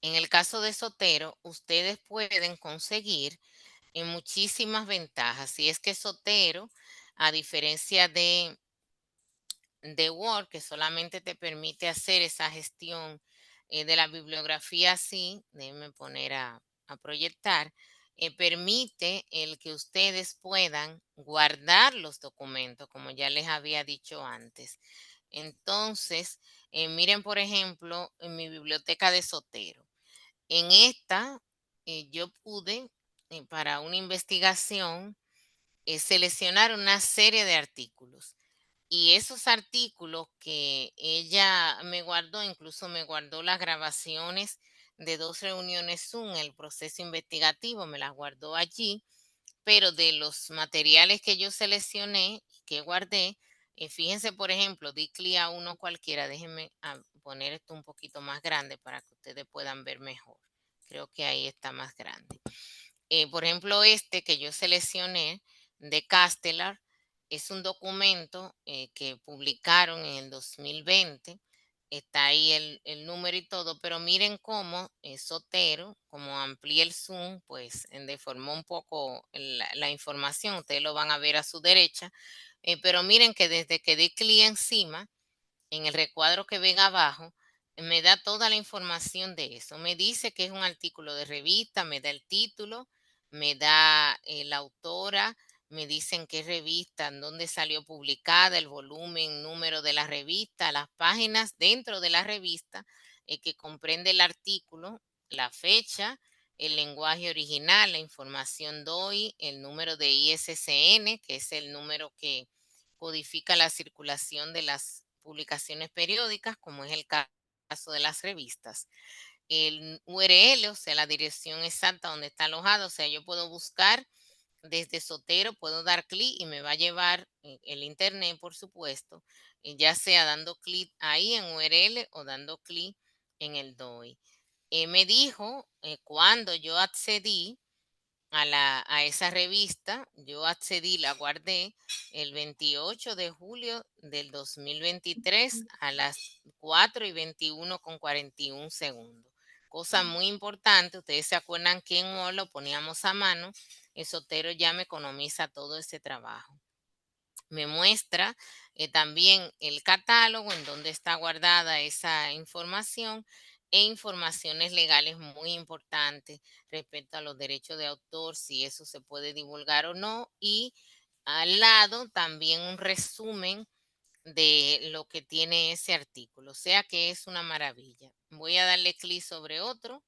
En el caso de Sotero, ustedes pueden conseguir muchísimas ventajas. Si es que Sotero, a diferencia de Word, que solamente te permite hacer esa gestión de la bibliografía así, déjenme poner a proyectar, permite el que ustedes puedan guardar los documentos, como ya les había dicho antes. Entonces, miren, por ejemplo, en mi biblioteca de Sotero. En esta, yo pude, para una investigación, seleccionar una serie de artículos. Y esos artículos que ella me guardó, incluso me guardó las grabaciones de 2 reuniones Zoom, el proceso investigativo, me las guardó allí, pero de los materiales que yo seleccioné, que guardé, fíjense, por ejemplo, di clic a uno cualquiera, déjenme poner esto un poquito más grande para que ustedes puedan ver mejor. Creo que ahí está más grande. Por ejemplo, este que yo seleccioné de Castelar es un documento que publicaron en el 2020. Está ahí el número y todo, pero miren cómo Sotero, como amplié el zoom, pues deformó un poco la información. Ustedes lo van a ver a su derecha, pero miren que desde que di clic encima, en el recuadro que ven abajo, me da toda la información de eso. Me dice que es un artículo de revista, me da el título, me da la autora, me dicen qué revista, en dónde salió publicada, el volumen, número de la revista, las páginas dentro de la revista, que comprende el artículo, la fecha, el lenguaje original, la información DOI, el número de ISSN, que es el número que codifica la circulación de las publicaciones periódicas, como es el caso de las revistas. El URL, o sea, la dirección exacta donde está alojado, o sea, yo puedo buscar desde Sotero, puedo dar clic y me va a llevar el internet, por supuesto, ya sea dando clic ahí en URL o dando clic en el DOI. Me dijo cuando yo accedí a esa revista. Yo accedí, la guardé el 28 de julio del 2023 a las 4:21:41. Cosa muy importante, ustedes se acuerdan que en Word lo poníamos a mano, el Sotero ya me economiza todo ese trabajo. Me muestra también el catálogo en donde está guardada esa información e informaciones legales muy importantes respecto a los derechos de autor, si eso se puede divulgar o no. Y al lado también un resumen de lo que tiene ese artículo. O sea que es una maravilla. Voy a darle clic sobre otro.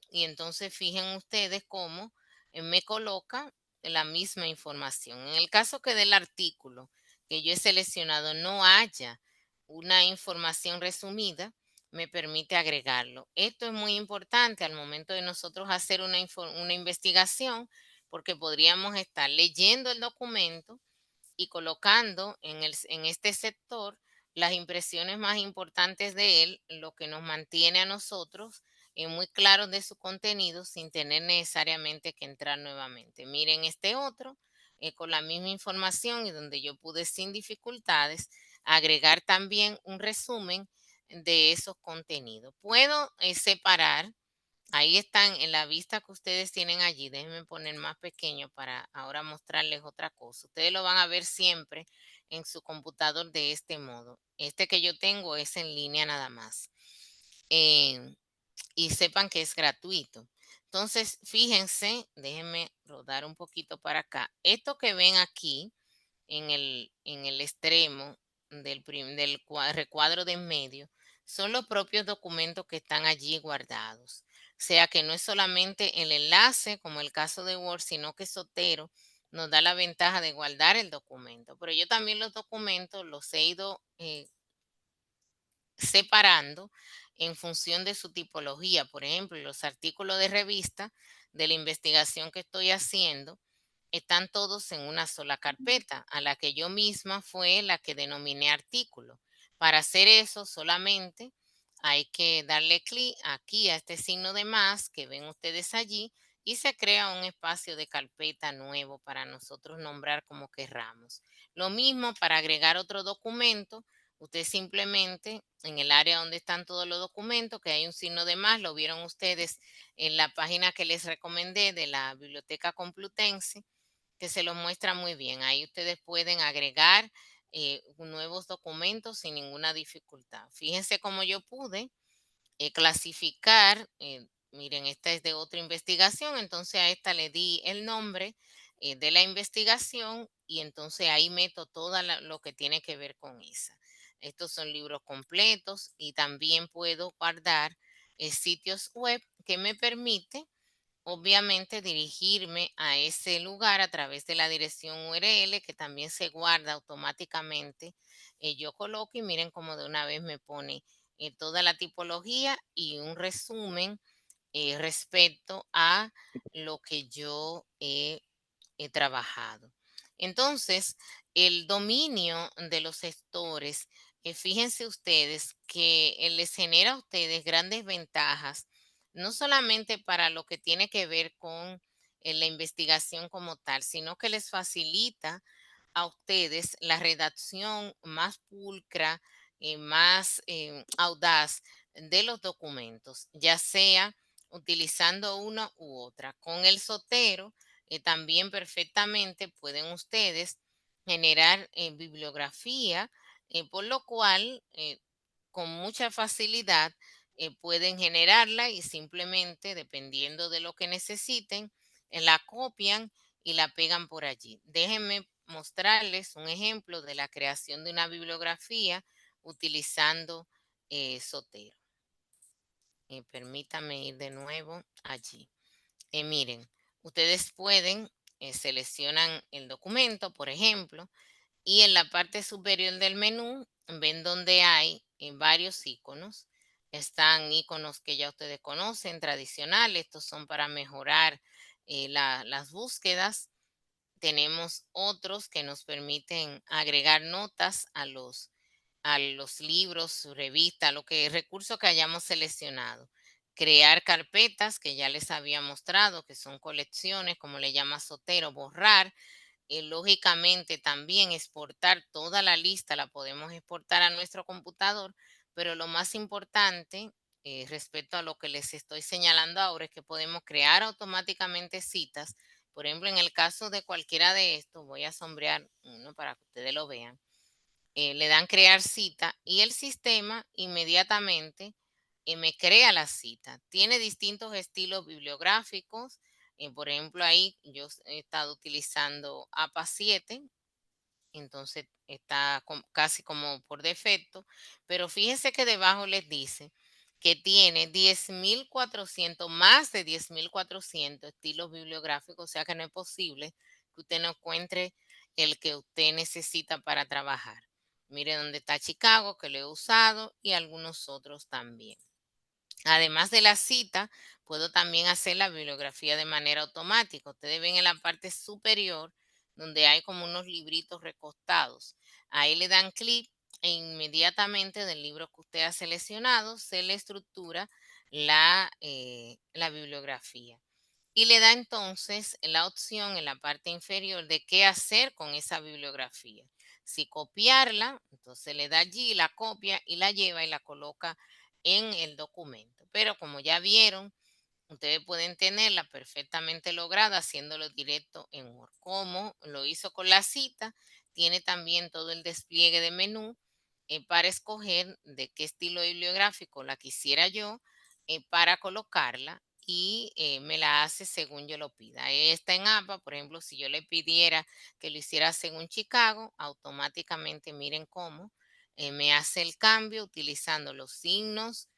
Y entonces fijen ustedes cómo me coloca la misma información. En el caso que del artículo que yo he seleccionado no haya una información resumida, me permite agregarlo. Esto es muy importante al momento de nosotros hacer una investigación, porque podríamos estar leyendo el documento y colocando en este sector las impresiones más importantes de él, lo que nos mantiene a nosotros muy claros de su contenido sin tener necesariamente que entrar nuevamente. Miren este otro, con la misma información y donde yo pude sin dificultades agregar también un resumen de esos contenidos. Puedo separar. Ahí están en la vista que ustedes tienen allí. Déjenme poner más pequeño para ahora mostrarles otra cosa. Ustedes lo van a ver siempre en su computador de este modo. Este que yo tengo es en línea nada más. Eh, y sepan que es gratuito. Entonces, fíjense, déjenme rodar un poquito para acá. Esto que ven aquí en el extremo del recuadro de en medio, son los propios documentos que están allí guardados. O sea que no es solamente el enlace, como el caso de Word, sino que Sotero nos da la ventaja de guardar el documento. Pero yo también los documentos los he ido separando en función de su tipología. Por ejemplo, los artículos de revista de la investigación que estoy haciendo están todos en una sola carpeta, a la que yo misma fue la que denominé artículo. Para hacer eso solamente hay que darle clic aquí a este signo de más que ven ustedes allí y se crea un espacio de carpeta nuevo para nosotros nombrar como querramos. Lo mismo para agregar otro documento. Usted simplemente en el área donde están todos los documentos, que hay un signo de más, lo vieron ustedes en la página que les recomendé de la Biblioteca Complutense, que se los muestra muy bien. Ahí ustedes pueden agregar nuevos documentos sin ninguna dificultad. Fíjense cómo yo pude clasificar. Miren, esta es de otra investigación, entonces a esta le di el nombre de la investigación y entonces ahí meto todo lo que tiene que ver con esa. Estos son libros completos y también puedo guardar sitios web que me permite obviamente dirigirme a ese lugar a través de la dirección URL que también se guarda automáticamente. Yo coloco y miren cómo de una vez me pone toda la tipología y un resumen respecto a lo que yo he trabajado. Entonces, el dominio de los sectores, fíjense ustedes que les genera a ustedes grandes ventajas, no solamente para lo que tiene que ver con la investigación como tal, sino que les facilita a ustedes la redacción más pulcra, más audaz de los documentos, ya sea utilizando una u otra. Con el Sotero también perfectamente pueden ustedes generar bibliografía, por lo cual con mucha facilidad pueden generarla y simplemente, dependiendo de lo que necesiten, la copian y la pegan por allí. Déjenme mostrarles un ejemplo de la creación de una bibliografía utilizando Sotero. Permítanme ir de nuevo allí. Miren, ustedes pueden, seleccionan el documento, por ejemplo, y en la parte superior del menú ven donde hay varios iconos. Están iconos que ya ustedes conocen, tradicionales. Estos son para mejorar las búsquedas. Tenemos otros que nos permiten agregar notas a los libros, revista, lo que recurso que hayamos seleccionado. Crear carpetas que ya les había mostrado, que son colecciones, como le llama Sotero, borrar. Lógicamente también exportar toda la lista, la podemos exportar a nuestro computador, pero lo más importante respecto a lo que les estoy señalando ahora es que podemos crear automáticamente citas. Por ejemplo, en el caso de cualquiera de estos, voy a sombrear uno para que ustedes lo vean. Le dan crear cita y el sistema inmediatamente me crea la cita. Tiene distintos estilos bibliográficos. Por ejemplo, ahí yo he estado utilizando APA 7, entonces está casi como por defecto, pero fíjense que debajo les dice que tiene 10.400, más de 10.400 estilos bibliográficos, o sea que no es posible que usted no encuentre el que usted necesita para trabajar. Mire dónde está Chicago, que lo he usado, y algunos otros también. Además de la cita, puedo también hacer la bibliografía de manera automática. Ustedes ven en la parte superior donde hay como unos libritos recostados. Ahí le dan clic e inmediatamente del libro que usted ha seleccionado se le estructura la bibliografía y le da entonces la opción en la parte inferior de qué hacer con esa bibliografía. Si copiarla, entonces le da allí, la copia y la lleva y la coloca en el documento. Pero como ya vieron, ustedes pueden tenerla perfectamente lograda haciéndolo directo en Word. Como lo hizo con la cita, tiene también todo el despliegue de menú para escoger de qué estilo bibliográfico la quisiera yo para colocarla y me la hace según yo lo pida. Está en APA, por ejemplo, si yo le pidiera que lo hiciera según Chicago, automáticamente miren cómo me hace el cambio utilizando los signos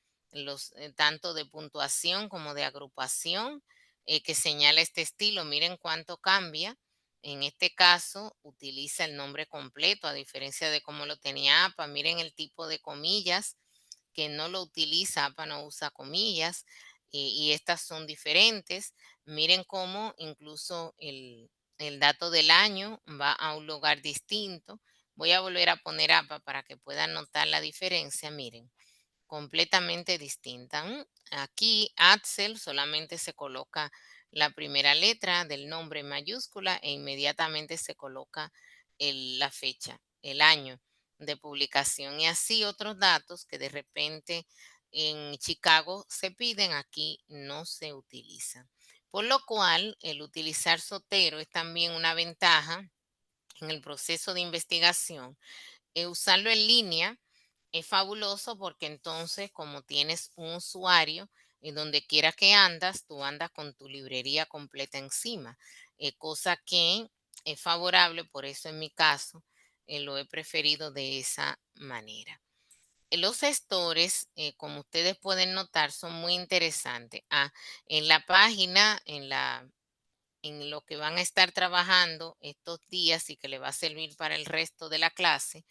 tanto de puntuación como de agrupación que señala este estilo. Miren cuánto cambia. En este caso, utiliza el nombre completo, a diferencia de cómo lo tenía APA. Miren el tipo de comillas que no lo utiliza, APA no usa comillas, y estas son diferentes. Miren cómo incluso el dato del año va a un lugar distinto. Voy a volver a poner APA para que puedan notar la diferencia. Miren, completamente distinta. Aquí Axel solamente se coloca la primera letra del nombre en mayúscula e inmediatamente se coloca la fecha, el año de publicación y así otros datos que de repente en Chicago se piden, aquí no se utilizan. Por lo cual, el utilizar Sotero es también una ventaja en el proceso de investigación. Usarlo en línea es fabuloso porque entonces, como tienes un usuario y donde quiera que andas, tú andas con tu librería completa encima, cosa que es favorable, por eso en mi caso lo he preferido de esa manera. Los gestores, como ustedes pueden notar, son muy interesantes. En la página, en lo que van a estar trabajando estos días y que le va a servir para el resto de la clase,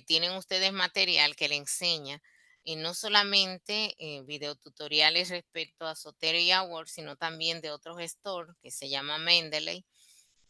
tienen ustedes material que le enseña no solamente videotutoriales respecto a Zotero y a Word, sino también de otros gestores que se llama Mendeley,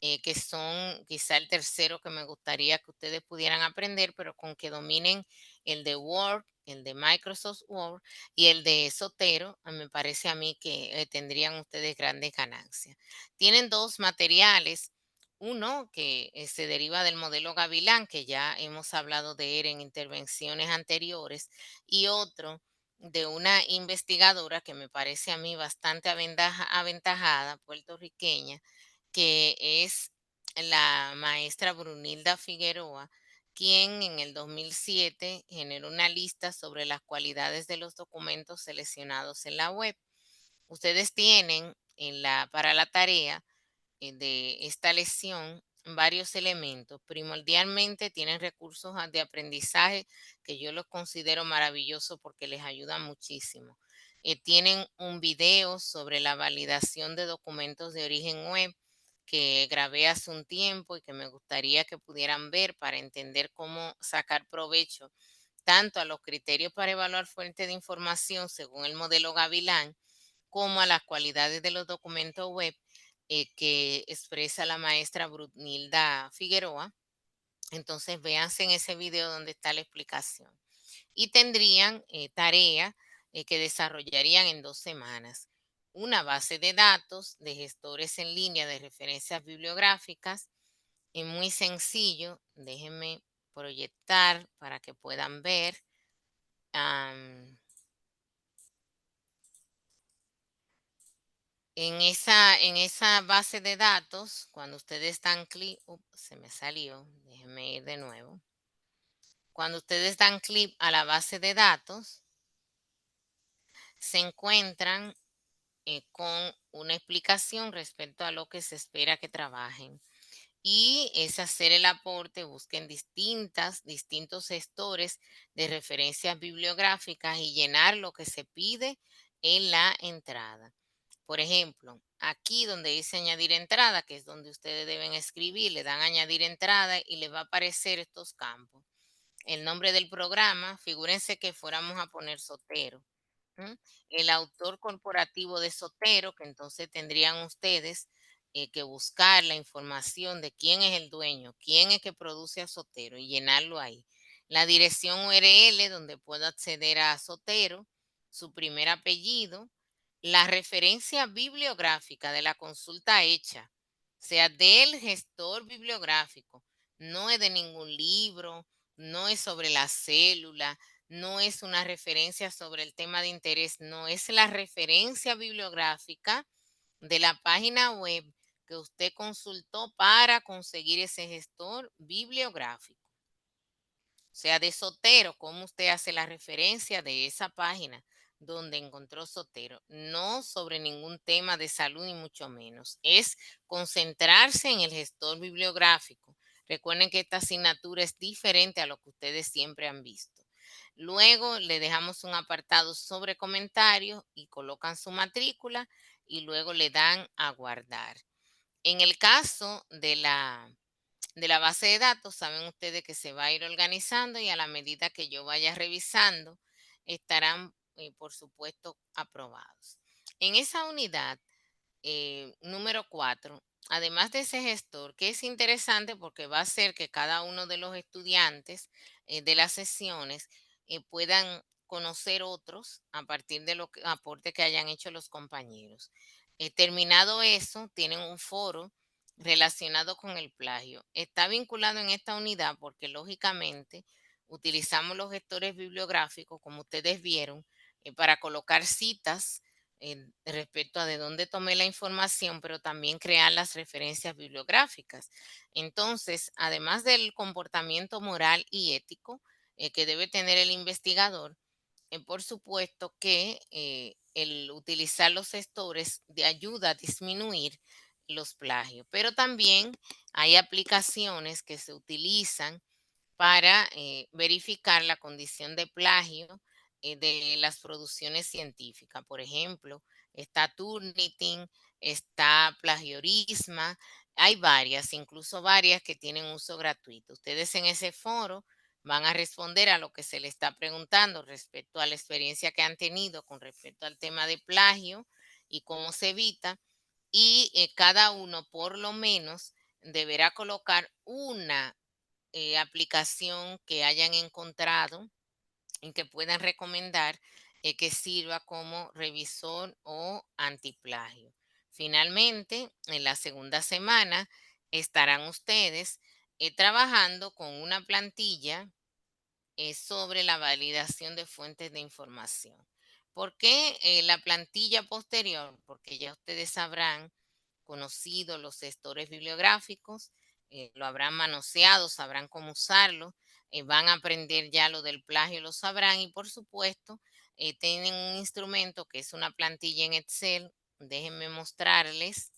que son quizá el tercero que me gustaría que ustedes pudieran aprender, pero con que dominen el de Word, el de Microsoft Word y el de Sotero, me parece a mí que tendrían ustedes grandes ganancias. Tienen dos materiales, uno que se deriva del modelo Gavilán, que ya hemos hablado de él en intervenciones anteriores, y otro de una investigadora que me parece a mí bastante aventajada, puertorriqueña, que es la maestra Brunilda Figueroa, quien en el 2007 generó una lista sobre las cualidades de los documentos seleccionados en la web. Ustedes tienen para la tarea de esta lección varios elementos. Primordialmente tienen recursos de aprendizaje que yo los considero maravillosos porque les ayuda muchísimo. Tienen un video sobre la validación de documentos de origen web que grabé hace un tiempo y que me gustaría que pudieran ver para entender cómo sacar provecho tanto a los criterios para evaluar fuentes de información según el modelo Gavilán, como a las cualidades de los documentos web que expresa la maestra Brunilda Figueroa. Entonces, véanse en ese video donde está la explicación. Y tendrían tarea que desarrollarían en 2 semanas. Una base de datos de gestores en línea de referencias bibliográficas. Es muy sencillo. Déjenme proyectar para que puedan ver. En esa base de datos, cuando ustedes dan clic, se me salió, déjenme ir de nuevo. Cuando ustedes dan clic a la base de datos, se encuentran con una explicación respecto a lo que se espera que trabajen. Y es hacer el aporte, busquen distintos gestores de referencias bibliográficas y llenar lo que se pide en la entrada. Por ejemplo, aquí donde dice añadir entrada, que es donde ustedes deben escribir, le dan añadir entrada y les va a aparecer estos campos. El nombre del programa, figúrense que fuéramos a poner Sotero. ¿M? El autor corporativo de Sotero, que entonces tendrían ustedes que buscar la información de quién es el dueño, quién es que produce a Sotero y llenarlo ahí. La dirección URL donde puedo acceder a Sotero, su primer apellido, la referencia bibliográfica de la consulta hecha, sea del gestor bibliográfico, no es de ningún libro, no es sobre la célula, no es una referencia sobre el tema de interés, no es la referencia bibliográfica de la página web que usted consultó para conseguir ese gestor bibliográfico. O sea, de Sotero, cómo usted hace la referencia de esa página donde encontró Sotero, no sobre ningún tema de salud ni mucho menos. Es concentrarse en el gestor bibliográfico. Recuerden que esta asignatura es diferente a lo que ustedes siempre han visto. Luego le dejamos un apartado sobre comentarios y colocan su matrícula y luego le dan a guardar. En el caso de la base de datos, saben ustedes que se va a ir organizando y a la medida que yo vaya revisando, estarán, por supuesto, aprobados. En esa unidad, número 4, además de ese gestor, que es interesante porque va a hacer que cada uno de los estudiantes de las sesiones puedan conocer otros a partir de los aportes que hayan hecho los compañeros. Terminado eso, tienen un foro relacionado con el plagio. Está vinculado en esta unidad porque lógicamente utilizamos los gestores bibliográficos, como ustedes vieron, para colocar citas respecto a de dónde tomé la información, pero también crear las referencias bibliográficas. Entonces, además del comportamiento moral y ético que debe tener el investigador, por supuesto que el utilizar los gestores de ayuda a disminuir los plagios, pero también hay aplicaciones que se utilizan para verificar la condición de plagio de las producciones científicas. Por ejemplo, está Turnitin, está Plagiorisma, hay varias, incluso varias que tienen uso gratuito. Ustedes en ese foro van a responder a lo que se les está preguntando respecto a la experiencia que han tenido con respecto al tema de plagio y cómo se evita. Y cada uno por lo menos deberá colocar una aplicación que hayan encontrado y que puedan recomendar que sirva como revisor o antiplagio. Finalmente, en la segunda semana estarán ustedes trabajando con una plantilla sobre la validación de fuentes de información. ¿Por qué la plantilla posterior? Porque ya ustedes sabrán conocido los gestores bibliográficos, lo habrán manoseado, sabrán cómo usarlo, van a aprender ya lo del plagio, lo sabrán y por supuesto tienen un instrumento que es una plantilla en Excel. Déjenme mostrarles,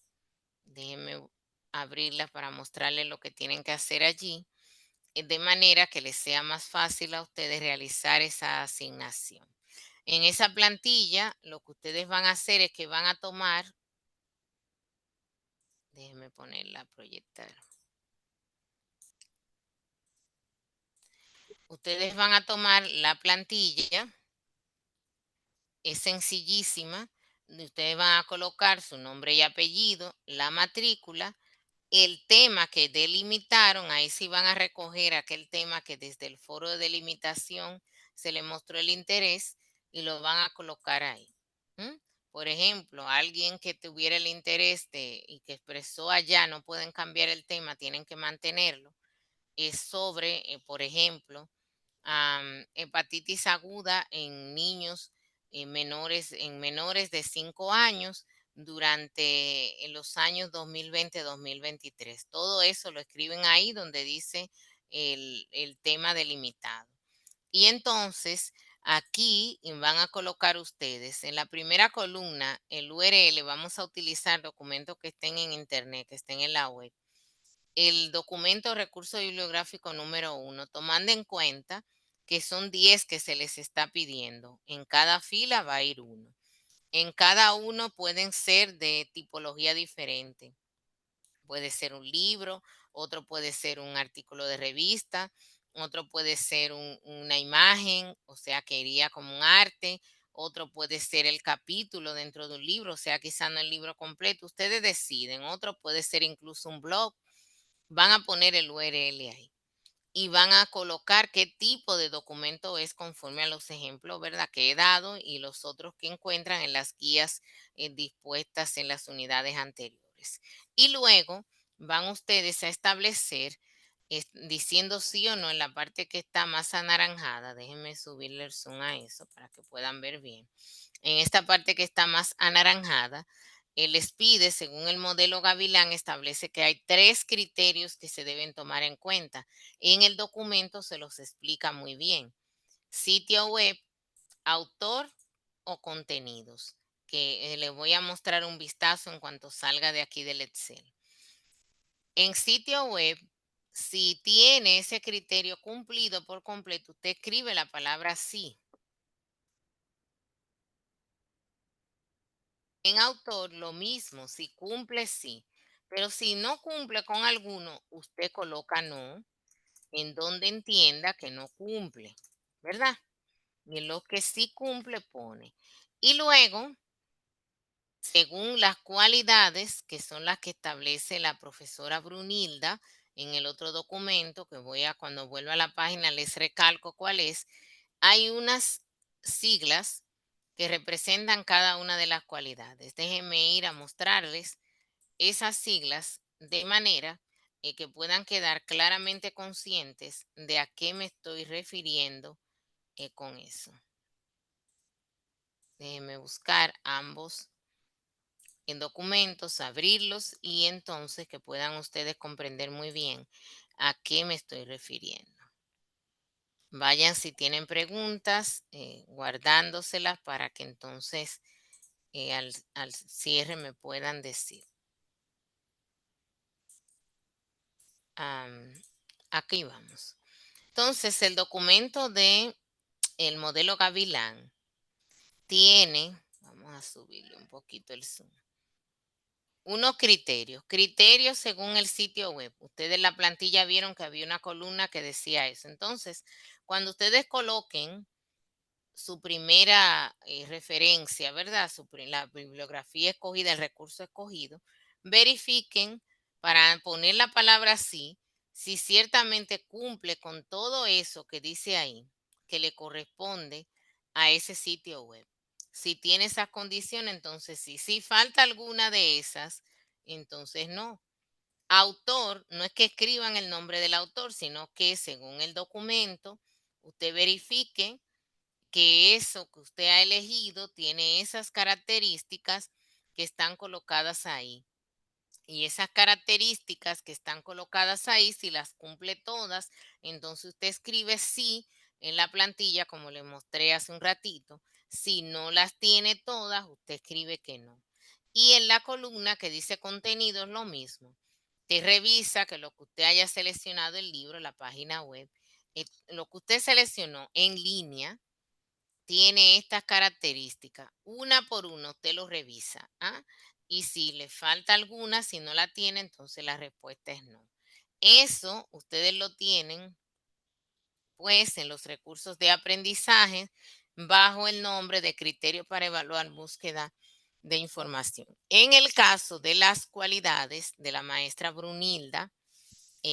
déjenme abrirla para mostrarles lo que tienen que hacer allí, de manera que les sea más fácil a ustedes realizar esa asignación. En esa plantilla, lo que ustedes van a hacer es que van a tomar, déjenme ponerla a proyectar. Ustedes van a tomar la plantilla, es sencillísima. Ustedes van a colocar su nombre y apellido, la matrícula, el tema que delimitaron, ahí sí van a recoger aquel tema que desde el foro de delimitación se le mostró el interés y lo van a colocar ahí. ¿M? Por ejemplo, alguien que tuviera el interés y que expresó allá, no pueden cambiar el tema, tienen que mantenerlo. Es sobre, por ejemplo, hepatitis aguda en niños en menores de 5 años durante los años 2020-2023. Todo eso lo escriben ahí donde dice el tema delimitado. Y entonces aquí van a colocar ustedes en la primera columna el URL. Vamos a utilizar documentos que estén en internet, que estén en la web, el documento recurso bibliográfico número 1, tomando en cuenta que son 10 que se les está pidiendo. En cada fila va a ir uno. En cada uno pueden ser de tipología diferente. Puede ser un libro, otro puede ser un artículo de revista, otro puede ser una imagen, o sea, que iría como un arte, otro puede ser el capítulo dentro de un libro, o sea, quizá no el libro completo, ustedes deciden, otro puede ser incluso un blog, van a poner el URL ahí y van a colocar qué tipo de documento es conforme a los ejemplos, ¿verdad? Que he dado y los otros que encuentran en las guías dispuestas en las unidades anteriores. Y luego van ustedes a establecer, diciendo sí o no en la parte que está más anaranjada. Déjenme subirle el zoom a eso para que puedan ver bien. En esta parte que está más anaranjada, el SPIDE, según el modelo Gavilán, establece que hay 3 criterios que se deben tomar en cuenta. En el documento se los explica muy bien. Sitio web, autor o contenidos, que les voy a mostrar un vistazo en cuanto salga de aquí del Excel. En sitio web, si tiene ese criterio cumplido por completo, usted escribe la palabra sí. En autor, lo mismo, si cumple, sí. Pero si no cumple con alguno, usted coloca no en donde entienda que no cumple, ¿verdad? Y en lo que sí cumple, pone. Y luego, según las cualidades, que son las que establece la profesora Brunilda en el otro documento, que cuando vuelva a la página, les recalco cuál es, hay unas siglas que representan cada una de las cualidades. Déjenme ir a mostrarles esas siglas de manera que puedan quedar claramente conscientes de a qué me estoy refiriendo con eso. Déjenme buscar ambos en documentos, abrirlos y entonces que puedan ustedes comprender muy bien a qué me estoy refiriendo. Vayan si tienen preguntas, guardándoselas para que entonces al cierre me puedan decir. Am, Aquí vamos. Entonces, el documento de el modelo Gavilán tiene, vamos a subirle un poquito el zoom, unos criterios según el sitio web. Ustedes en la plantilla vieron que había una columna que decía eso. Entonces, cuando ustedes coloquen su primera referencia, ¿verdad? La bibliografía escogida, el recurso escogido, verifiquen para poner la palabra sí, si ciertamente cumple con todo eso que dice ahí, que le corresponde a ese sitio web. Si tiene esas condiciones, entonces sí. Si falta alguna de esas, entonces no. Autor, no es que escriban el nombre del autor, sino que según el documento, usted verifique que eso que usted ha elegido tiene esas características que están colocadas ahí. Y esas características que están colocadas ahí, si las cumple todas, entonces usted escribe sí en la plantilla, como le mostré hace un ratito. Si no las tiene todas, usted escribe que no. Y en la columna que dice contenidos, lo mismo. Te revisa que lo que usted haya seleccionado el libro, la página web, lo que usted seleccionó en línea, tiene estas características. Una por uno usted lo revisa. ¿Ah? Y si le falta alguna, si no la tiene, entonces la respuesta es no. Eso ustedes lo tienen pues en los recursos de aprendizaje bajo el nombre de criterio para evaluar búsqueda de información. En el caso de las cualidades de la maestra Brunilda,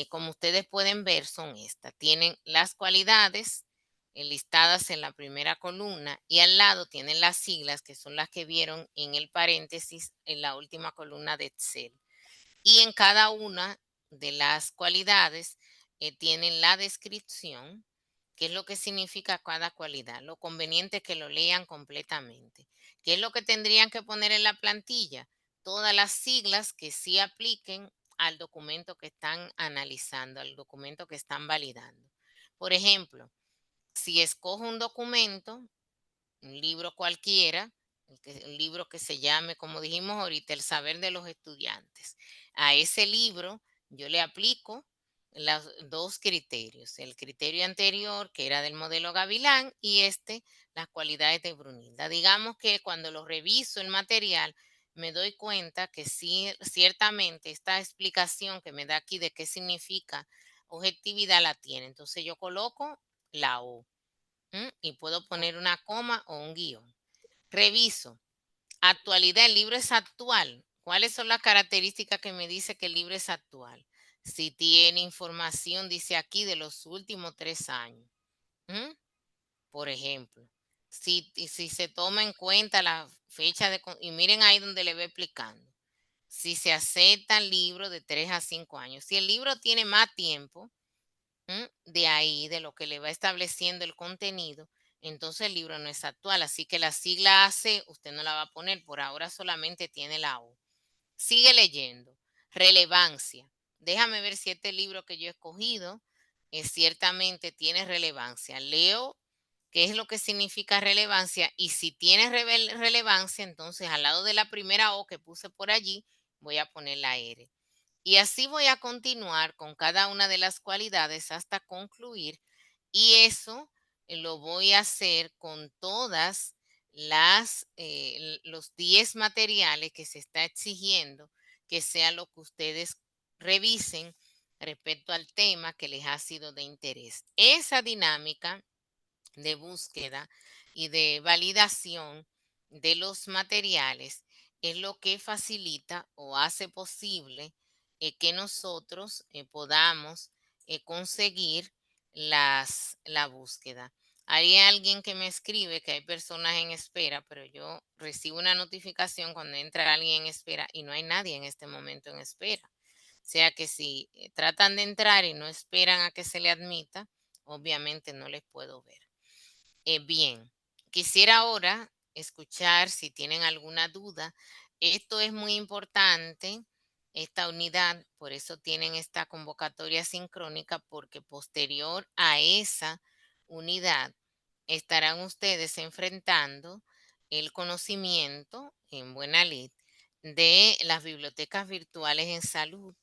como ustedes pueden ver, son estas. Tienen las cualidades listadas en la primera columna y al lado tienen las siglas que son las que vieron en el paréntesis en la última columna de Excel. Y en cada una de las cualidades tienen la descripción, qué es lo que significa cada cualidad. Lo conveniente es que lo lean completamente. ¿Qué es lo que tendrían que poner en la plantilla? Todas las siglas que sí apliquen al documento que están analizando, al documento que están validando. Por ejemplo, si escojo un documento, un libro cualquiera, el libro que se llame, como dijimos ahorita, El saber de los estudiantes. A ese libro yo le aplico los 2 criterios, el criterio anterior que era del modelo Gavilán y las cualidades de Brunilda. Digamos que cuando lo reviso el material me doy cuenta que sí, ciertamente esta explicación que me da aquí de qué significa objetividad la tiene. Entonces yo coloco la O. Y puedo poner una coma o un guión. Reviso. Actualidad, el libro es actual. ¿Cuáles son las características que me dice que el libro es actual? Si tiene información, dice aquí, de los últimos 3 años. ¿Mm? Por ejemplo, si se toma en cuenta la fecha y miren ahí donde le voy explicando. Si se aceptan libros de 3 a 5 años. Si el libro tiene más tiempo, de ahí, de lo que le va estableciendo el contenido, entonces el libro no es actual. Así que la sigla AC usted no la va a poner, por ahora solamente tiene la O. Sigue leyendo. Relevancia. Déjame ver si este libro que yo he escogido ciertamente tiene relevancia. Leo qué es lo que significa relevancia y si tiene relevancia, entonces al lado de la primera O que puse por allí, voy a poner la R. Y así voy a continuar con cada una de las cualidades hasta concluir. Y eso lo voy a hacer con todas los 10 materiales que se está exigiendo que sea lo que ustedes revisen respecto al tema que les ha sido de interés. Esa dinámica de búsqueda y de validación de los materiales es lo que facilita o hace posible que nosotros podamos conseguir la búsqueda. Hay alguien que me escribe que hay personas en espera, pero yo recibo una notificación cuando entra alguien en espera y no hay nadie en este momento en espera. O sea que si tratan de entrar y no esperan a que se le admita, obviamente no les puedo ver. Bien, quisiera ahora escuchar si tienen alguna duda. Esto es muy importante, esta unidad, por eso tienen esta convocatoria sincrónica, porque posterior a esa unidad estarán ustedes enfrentando el conocimiento en buena lid de las bibliotecas virtuales en salud.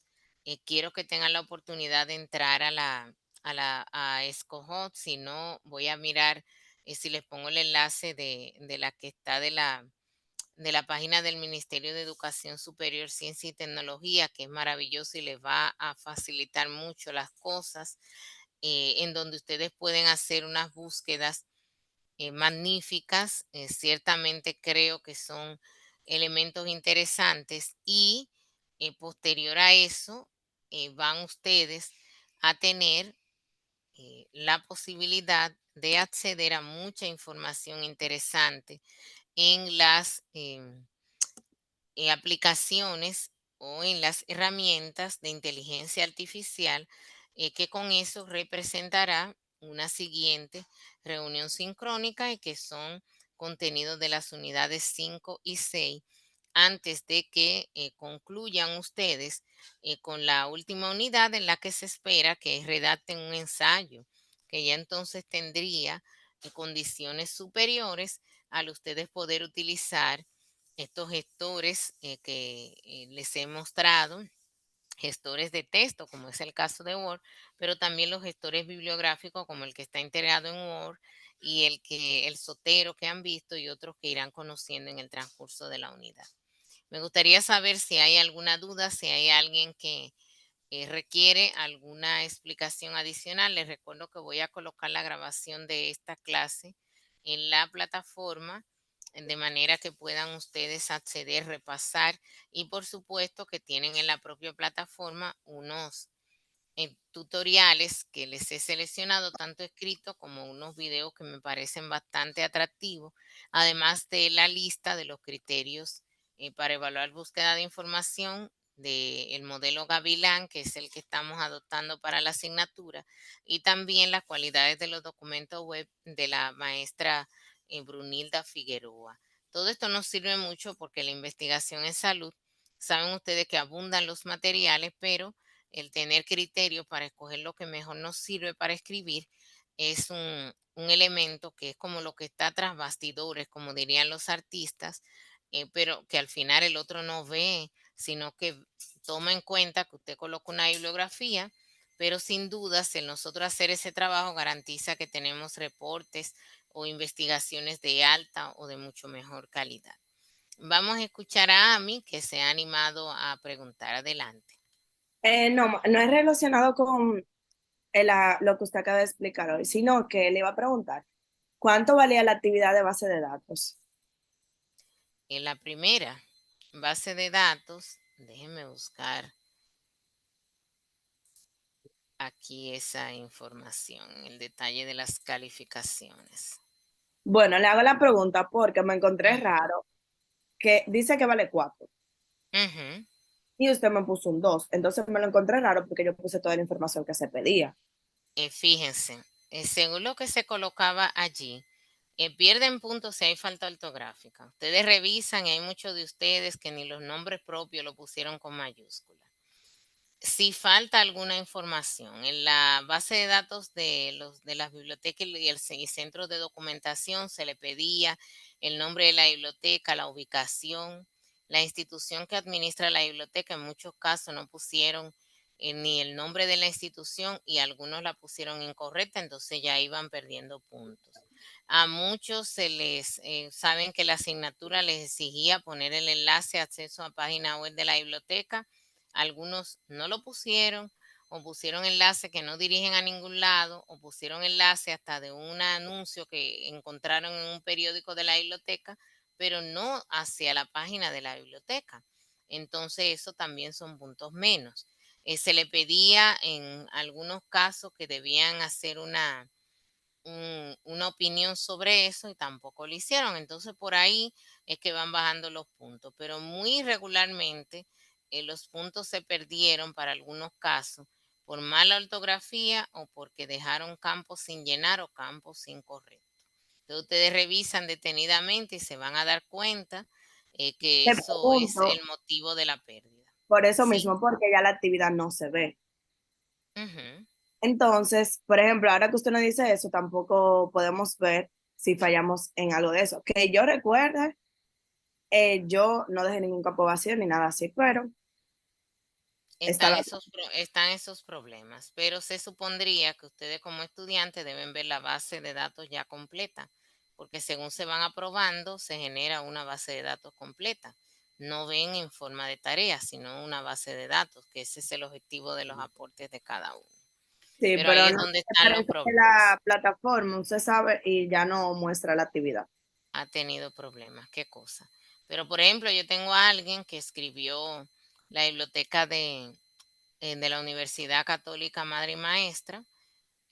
Quiero que tengan la oportunidad de entrar a ESCOHOT, si no voy a mirar si les pongo el enlace de la que está de la página del Ministerio de Educación Superior, Ciencia y Tecnología, que es maravilloso y les va a facilitar mucho las cosas, en donde ustedes pueden hacer unas búsquedas magníficas. Ciertamente creo que son elementos interesantes y posterior a eso van ustedes a tener la posibilidad de acceder a mucha información interesante en las aplicaciones o en las herramientas de inteligencia artificial, que con eso representará una siguiente reunión sincrónica y que son contenidos de las unidades 5 y 6 antes de que concluyan ustedes con la última unidad en la que se espera que redacten un ensayo, que ya entonces tendría condiciones superiores al ustedes poder utilizar estos gestores que les he mostrado, gestores de texto, como es el caso de Word, pero también los gestores bibliográficos, como el que está integrado en Word y el Sotero que han visto y otros que irán conociendo en el transcurso de la unidad. Me gustaría saber si hay alguna duda, si hay alguien que requiere alguna explicación adicional. Les recuerdo que voy a colocar la grabación de esta clase en la plataforma de manera que puedan ustedes acceder, repasar y por supuesto que tienen en la propia plataforma unos tutoriales que les he seleccionado, tanto escritos como unos videos que me parecen bastante atractivos, además de la lista de los criterios para evaluar búsqueda de información del modelo Gavilán, que es el que estamos adoptando para la asignatura, y también las cualidades de los documentos web de la maestra Brunilda Figueroa. Todo esto nos sirve mucho porque la investigación en salud, saben ustedes que abundan los materiales, pero el tener criterio para escoger lo que mejor nos sirve para escribir es un elemento que es como lo que está tras bastidores, como dirían los artistas, pero que al final el otro no ve, sino que toma en cuenta que usted coloca una bibliografía, pero sin dudas el nosotros hacer ese trabajo garantiza que tenemos reportes o investigaciones de alta o de mucho mejor calidad. Vamos a escuchar a Ami, que se ha animado a preguntar. Adelante. No, no es relacionado con lo que usted acaba de explicar hoy, sino que le iba a preguntar, ¿cuánto valía la actividad de base de datos? En la primera base de datos, déjenme buscar aquí esa información, el detalle de las calificaciones. Bueno, le hago la pregunta porque me encontré Ujú, raro que dice que vale 4 ujú. y usted me puso un 2. Entonces me lo encontré raro porque yo puse toda la información que se pedía. Fíjense, según lo que se colocaba allí, pierden puntos si hay falta ortográfica. Ustedes revisan y hay muchos de ustedes que ni los nombres propios lo pusieron con mayúscula. Si falta alguna información en la base de datos de las bibliotecas y y centros de documentación, se le pedía el nombre de la biblioteca, la ubicación, la institución que administra la biblioteca. En muchos casos no pusieron ni el nombre de la institución y algunos la pusieron incorrecta, entonces ya iban perdiendo puntos. A muchos saben que la asignatura les exigía poner el enlace de acceso a página web de la biblioteca. Algunos no lo pusieron o pusieron enlaces que no dirigen a ningún lado o pusieron enlace hasta de un anuncio que encontraron en un periódico de la biblioteca, pero no hacia la página de la biblioteca. Entonces eso también son puntos menos. Se le pedía en algunos casos que debían hacer una opinión sobre eso y tampoco lo hicieron. Entonces por ahí es que van bajando los puntos, pero muy regularmente los puntos se perdieron para algunos casos por mala ortografía o porque dejaron campos sin llenar o campos incorrectos. Entonces ustedes revisan detenidamente y se van a dar cuenta que Te eso es pregunto el motivo de la pérdida. por eso Sí. mismo, porque ya la actividad no se ve. Ujú. Entonces, por ejemplo, ahora que usted nos dice eso, tampoco podemos ver si fallamos en algo de eso. Que yo recuerde, yo no dejé ningún campo vacío ni nada así, pero está la... Están esos problemas, pero se supondría que ustedes como estudiantes deben ver la base de datos ya completa, porque según se van aprobando, se genera una base de datos completa. No ven en forma de tarea, sino una base de datos, que ese es el objetivo de los aportes de cada uno. Sí, Pero ahí pero es no donde me están los parece que problemas. la plataforma, usted sabe, y ya no muestra la actividad. Ha tenido problemas, qué cosa. Pero por ejemplo, yo tengo a alguien que escribió la biblioteca de la Universidad Católica Madre y Maestra,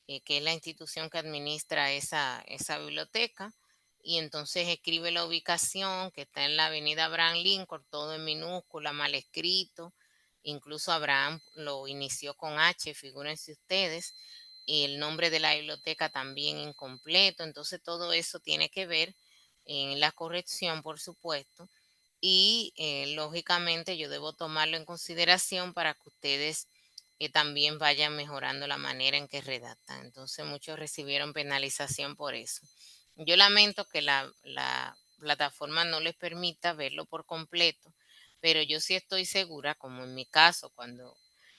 que es la institución que administra esa biblioteca, y entonces escribe la ubicación que está en la avenida Abraham Lincoln, todo en minúscula, mal escrito, incluso Abraham lo inició con H, figúrense ustedes, y el nombre de la biblioteca también incompleto, entonces todo eso tiene que ver en la corrección, por supuesto, y lógicamente yo debo tomarlo en consideración para que ustedes también vayan mejorando la manera en que redactan. Entonces muchos recibieron penalización por eso. Yo lamento que la plataforma no les permita verlo por completo, pero yo sí estoy segura, como en mi caso, cuando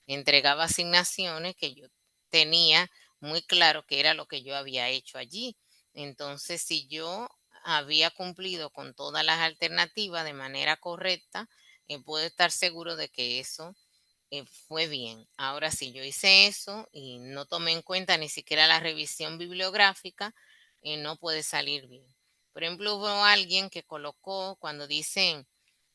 entregaba asignaciones, que yo tenía muy claro qué era lo que yo había hecho allí. Entonces, si yo había cumplido con todas las alternativas de manera correcta, puedo estar seguro de que eso fue bien. Ahora sí, yo hice eso y no tomé en cuenta ni siquiera la revisión bibliográfica, no puede salir bien. Por ejemplo, hubo alguien que colocó cuando dicen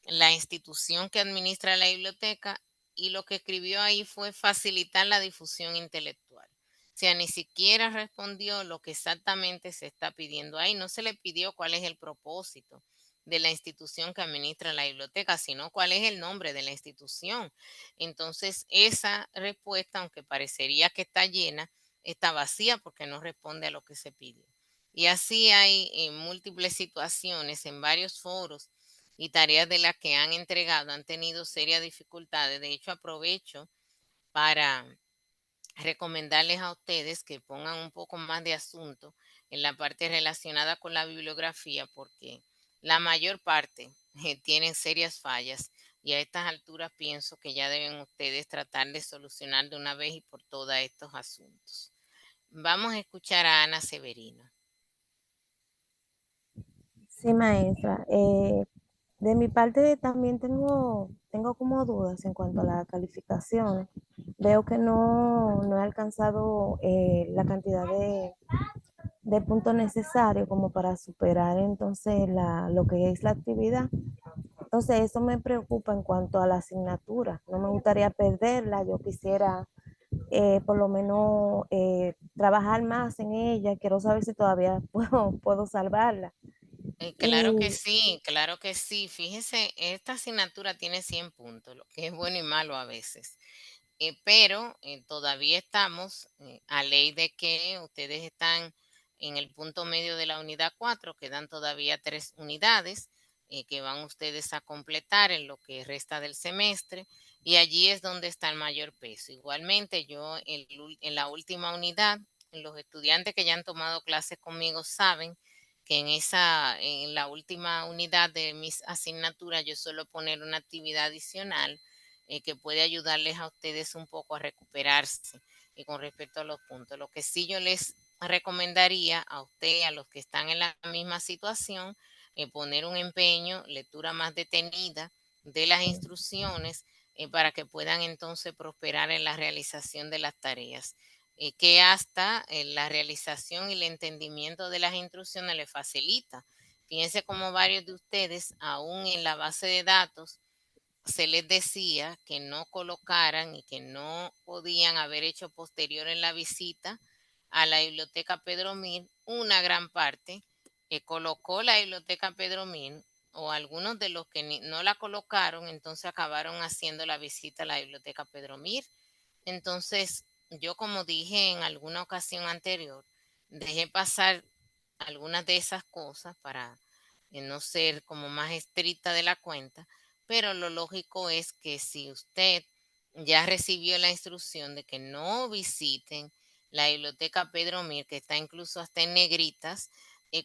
la institución que administra la biblioteca y lo que escribió ahí fue facilitar la difusión intelectual. O sea, ni siquiera respondió lo que exactamente se está pidiendo ahí. No se le pidió cuál es el propósito de la institución que administra la biblioteca, sino cuál es el nombre de la institución. Entonces, esa respuesta, aunque parecería que está llena, está vacía porque no responde a lo que se pidió. Y así hay múltiples situaciones en varios foros y tareas de las que han entregado han tenido serias dificultades. De hecho, aprovecho para recomendarles a ustedes que pongan un poco más de asunto en la parte relacionada con la bibliografía, porque la mayor parte tienen serias fallas y a estas alturas pienso que ya deben ustedes tratar de solucionar de una vez y por todas estos asuntos. Vamos a escuchar a Ana Severino. Sí, maestra. De mi parte también tengo como dudas en cuanto a las calificaciones. Veo que no he alcanzado la cantidad de puntos necesarios como para superar entonces lo que es la actividad. Entonces eso me preocupa en cuanto a la asignatura. No me gustaría perderla, yo quisiera por lo menos trabajar más en ella. Quiero saber si todavía puedo salvarla. Claro que Y sí, claro que sí. Fíjese, esta asignatura tiene 100 puntos, lo que es bueno y malo a veces. Pero todavía estamos a ley de que ustedes están en el punto medio de la unidad 4, quedan todavía 3 unidades que van ustedes a completar en lo que resta del semestre y allí es donde está el mayor peso. Igualmente, yo en la última unidad, los estudiantes que ya han tomado clases conmigo saben que en la última unidad de mis asignaturas yo suelo poner una actividad adicional que puede ayudarles a ustedes un poco a recuperarse con respecto a los puntos. Lo que sí yo les recomendaría a usted, a los que están en la misma situación, poner un empeño, lectura más detenida de las instrucciones para que puedan entonces prosperar en la realización de las tareas. Que hasta la realización y el entendimiento de las instrucciones le facilita. Fíjense como varios de ustedes, aún en la base de datos, se les decía que no colocaran y que no podían haber hecho posterior en la visita a la biblioteca Pedro Mir, una gran parte que colocó la biblioteca Pedro Mir o algunos de los que no la colocaron, entonces acabaron haciendo la visita a la biblioteca Pedro Mir. Entonces, yo como dije en alguna ocasión anterior, dejé pasar algunas de esas cosas para no ser como más estricta de la cuenta, pero lo lógico es que si usted ya recibió la instrucción de que no visiten la biblioteca Pedro Mir, que está incluso hasta en negritas,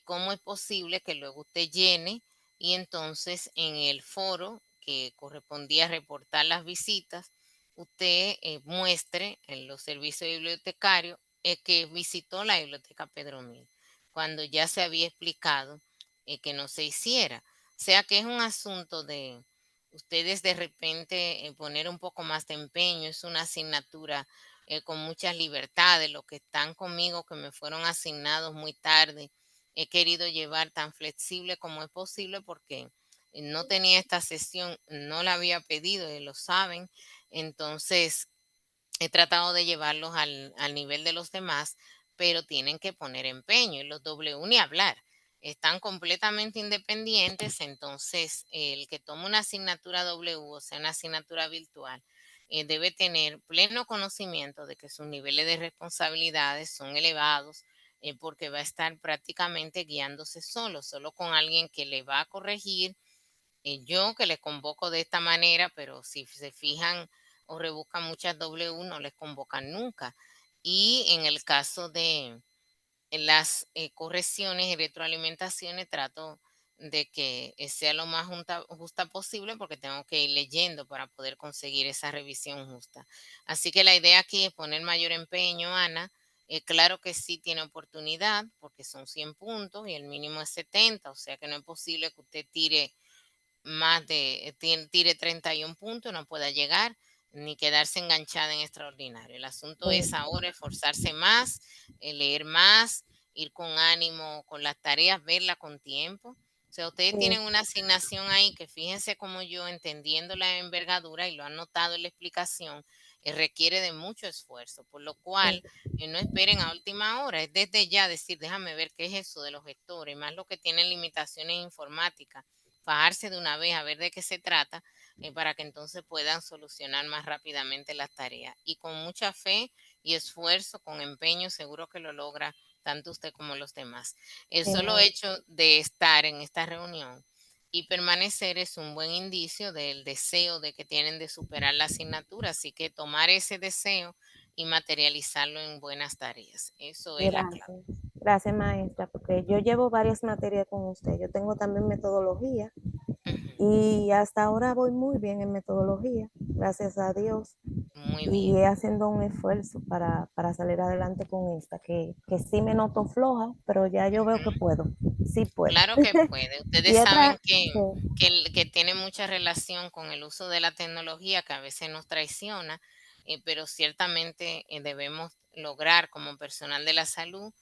¿cómo es posible que luego usted llene y entonces en el foro que correspondía reportar las visitas, usted muestre en los servicios bibliotecarios que visitó la biblioteca Pedro Mir, cuando ya se había explicado que no se hiciera? O sea que es un asunto de ustedes de repente poner un poco más de empeño, es una asignatura con muchas libertades, los que están conmigo, que me fueron asignados muy tarde, he querido llevar tan flexible como es posible porque no tenía esta sesión, no la había pedido y lo saben, entonces he tratado de llevarlos al nivel de los demás, pero tienen que poner empeño y los W ni hablar. Están completamente independientes, entonces el que toma una asignatura W, o sea, una asignatura virtual, debe tener pleno conocimiento de que sus niveles de responsabilidades son elevados, porque va a estar prácticamente guiándose solo con alguien que le va a corregir, yo que les convoco de esta manera, pero si se fijan o rebuscan muchas W, no les convocan nunca. Y en el caso de las correcciones y retroalimentaciones, trato de que sea lo más justa posible porque tengo que ir leyendo para poder conseguir esa revisión justa. Así que la idea aquí es poner mayor empeño, Ana. Claro que sí tiene oportunidad porque son 100 puntos y el mínimo es 70, o sea que no es posible que usted tire más de, tire 31 puntos, no pueda llegar ni quedarse enganchada en extraordinario. El asunto es ahora esforzarse más, leer más, ir con ánimo con las tareas, verla con tiempo. O sea, ustedes sí, tienen una asignación ahí que fíjense como yo, entendiendo la envergadura y lo han notado en la explicación, requiere de mucho esfuerzo, por lo cual sí, no esperen a última hora, es desde ya decir, déjame ver qué es eso de los gestores, más los que tienen limitaciones informáticas, fajarse de una vez a ver de qué se trata, para que entonces puedan solucionar más rápidamente las tareas. Y con mucha fe y esfuerzo, con empeño, seguro que lo logra tanto usted como los demás. El sí, solo hecho de estar en esta reunión y permanecer es un buen indicio del deseo de que tienen de superar la asignatura, así que tomar ese deseo y materializarlo en buenas tareas. Eso es la clave. gracias. Gracias, maestra, porque yo llevo varias materias con usted. Yo tengo también metodología Ujú. y hasta ahora voy muy bien en metodología, gracias a Dios. Muy Y bien. haciendo un esfuerzo para salir adelante con esta, que sí me noto floja, pero ya yo veo que Ujú. puedo, sí puedo. Claro que puede. Ustedes Y saben otra, que, que tiene mucha relación con el uso de la tecnología que a veces nos traiciona, pero ciertamente debemos lograr como personal de la salud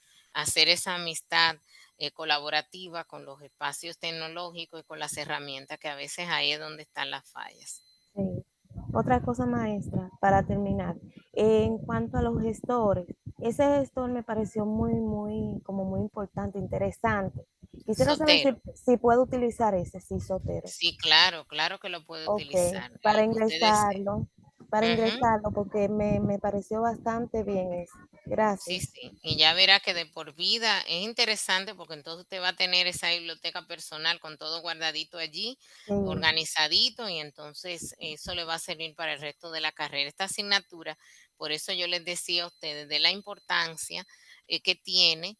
hacer esa amistad colaborativa con los espacios tecnológicos y con las herramientas, que a veces ahí es donde están las fallas. Sí. Otra cosa, maestra, para terminar, en cuanto a los gestores, ese gestor me pareció como muy importante, interesante. Quisiera saber Sotero. si puedo utilizar ese, sí, Sotero. Sí, claro, claro que lo puede Ok, utilizar, para lo que usted desee. para Ujú. ingresarlo, porque me pareció bastante bien eso. Sí, Gracias. sí, y ya verá que de por vida es interesante, porque entonces usted va a tener esa biblioteca personal con todo guardadito allí, Sí, organizadito, y entonces eso le va a servir para el resto de la carrera. Esta asignatura, por eso yo les decía a ustedes de la importancia que tiene,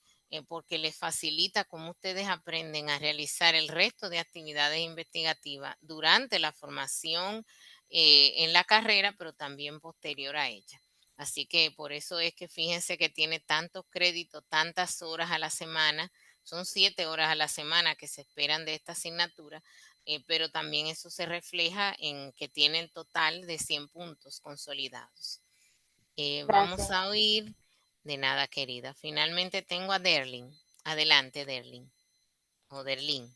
porque les facilita cómo ustedes aprenden a realizar el resto de actividades investigativas durante la formación en la carrera, pero también posterior a ella. Así que por eso es que fíjense que tiene tantos créditos, tantas horas a la semana, son 7 horas a la semana que se esperan de esta asignatura, pero también eso se refleja en que tiene el total de 100 puntos consolidados. Vamos gracias. a oír de nada, querida. Finalmente tengo a Derlin. Adelante, Derlin. O Derlin.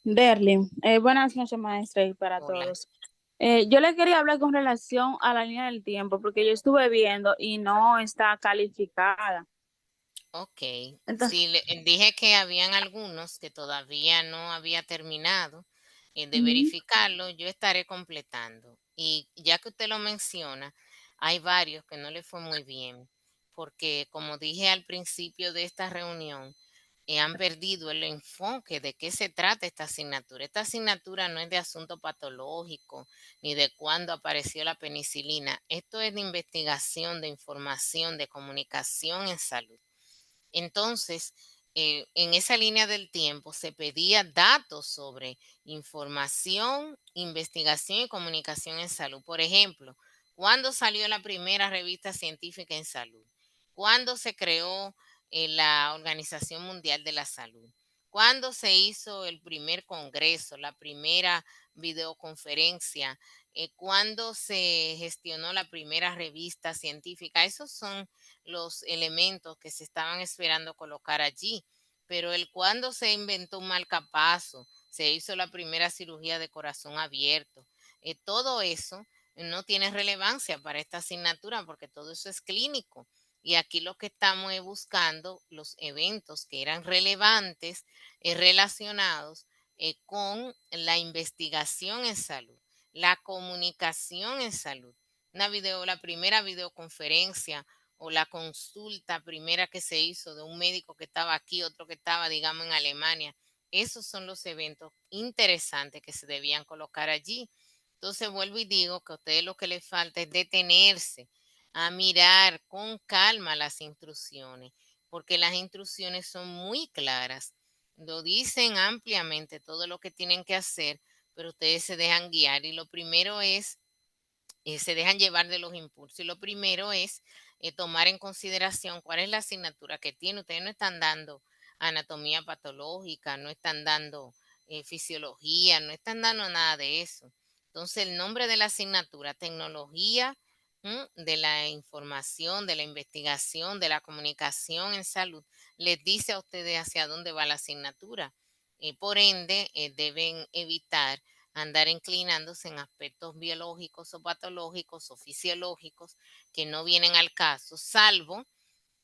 Derlin, buenas noches, maestra, y para Hola. todos. Yo le quería hablar con relación a la línea del tiempo, porque yo estuve viendo y no está calificada. Ok. Entonces, Sí, dije que habían algunos que todavía no había terminado de ujú, verificarlo. Yo estaré completando. Y ya que usted lo menciona, hay varios que no le fue muy bien, porque como dije al principio de esta reunión, han perdido el enfoque de qué se trata esta asignatura. Esta asignatura no es de asunto patológico ni de cuándo apareció la penicilina. Esto es de investigación, de información, de comunicación en salud. Entonces, en esa línea del tiempo se pedía datos sobre información, investigación y comunicación en salud. Por ejemplo, ¿cuándo salió la primera revista científica en salud? ¿Cuándo se creó la Organización Mundial de la Salud? ¿Cuándo se hizo el primer congreso, la primera videoconferencia? ¿Cuándo se gestionó la primera revista científica? Esos son los elementos que se estaban esperando colocar allí. Pero el cuando se inventó un marcapaso, se hizo la primera cirugía de corazón abierto, todo eso no tiene relevancia para esta asignatura porque todo eso es clínico. Y aquí lo que estamos es buscando los eventos que eran relevantes, relacionados con la investigación en salud, la comunicación en salud. La primera videoconferencia o la consulta primera que se hizo de un médico que estaba aquí, otro que estaba, digamos, en Alemania. Esos son los eventos interesantes que se debían colocar allí. Entonces vuelvo y digo que a ustedes lo que les falta es detenerse a mirar con calma las instrucciones, porque las instrucciones son muy claras, lo dicen ampliamente todo lo que tienen que hacer, pero ustedes se dejan guiar y lo primero es se dejan llevar de los impulsos. Y lo primero es tomar en consideración cuál es la asignatura que tiene. Ustedes no están dando anatomía patológica, no están dando fisiología, no están dando nada de eso. Entonces, el nombre de la asignatura, tecnología de la información, de la investigación, de la comunicación en salud, les dice a ustedes hacia dónde va la asignatura. Por ende, deben evitar andar inclinándose en aspectos biológicos o patológicos o fisiológicos que no vienen al caso, salvo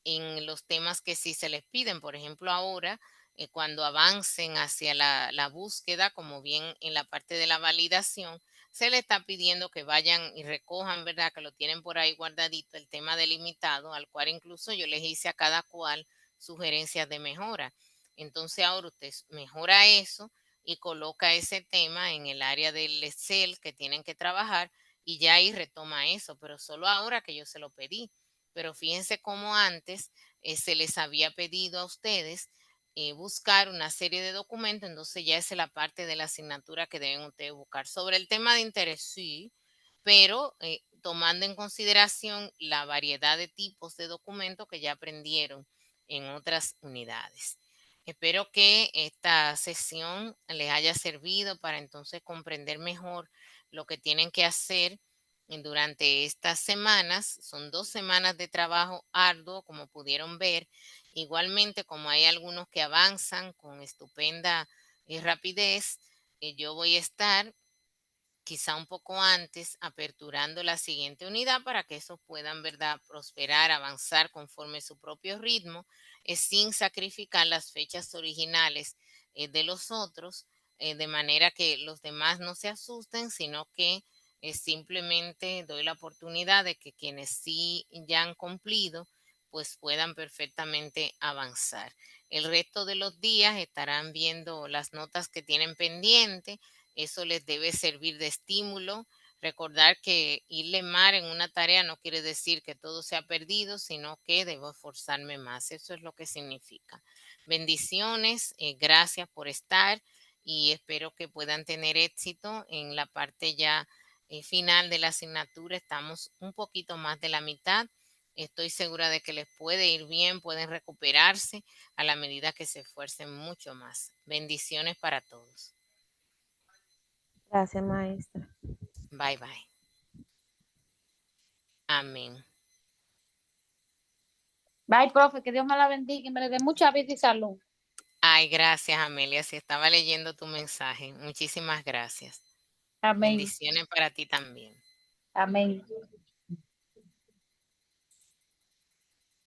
en los temas que sí se les piden. Por ejemplo, ahora, cuando avancen hacia la búsqueda, como bien en la parte de la validación, se le está pidiendo que vayan y recojan, ¿verdad? Que lo tienen por ahí guardadito, el tema delimitado, al cual incluso yo les hice a cada cual sugerencias de mejora. Entonces ahora usted mejora eso y coloca ese tema en el área del Excel que tienen que trabajar y ya ahí retoma eso, pero solo ahora que yo se lo pedí. Pero fíjense cómo antes se les había pedido a ustedes buscar una serie de documentos, entonces ya esa es la parte de la asignatura que deben ustedes buscar. Sobre el tema de interés, sí, pero tomando en consideración la variedad de tipos de documentos que ya aprendieron en otras unidades. Espero que esta sesión les haya servido para entonces comprender mejor lo que tienen que hacer durante estas semanas. Son 2 semanas de trabajo arduo, como pudieron ver, Igualmente, como hay algunos que avanzan con estupenda rapidez, yo voy a estar quizá un poco antes, aperturando la siguiente unidad para que esos puedan, ¿verdad?, prosperar, avanzar conforme su propio ritmo, sin sacrificar las fechas originales de los otros, de manera que los demás no se asusten, sino que simplemente doy la oportunidad de que quienes sí ya han cumplido, pues puedan perfectamente avanzar. El resto de los días estarán viendo las notas que tienen pendiente. Eso les debe servir de estímulo. Recordar que irle mal en una tarea no quiere decir que todo se ha perdido, sino que debo esforzarme más. Eso es lo que significa. Bendiciones, gracias por estar y espero que puedan tener éxito en la parte ya final de la asignatura. Estamos un poquito más de la mitad. Estoy segura de que les puede ir bien, pueden recuperarse a la medida que se esfuercen mucho más. Bendiciones para todos. Gracias, maestra. Bye bye. Amén. Bye, profe, que Dios me la bendiga y me le dé mucha vida y salud. Ay, gracias, Amelia. Si estaba leyendo tu mensaje. Muchísimas gracias. Amén. Bendiciones para ti también. Amén.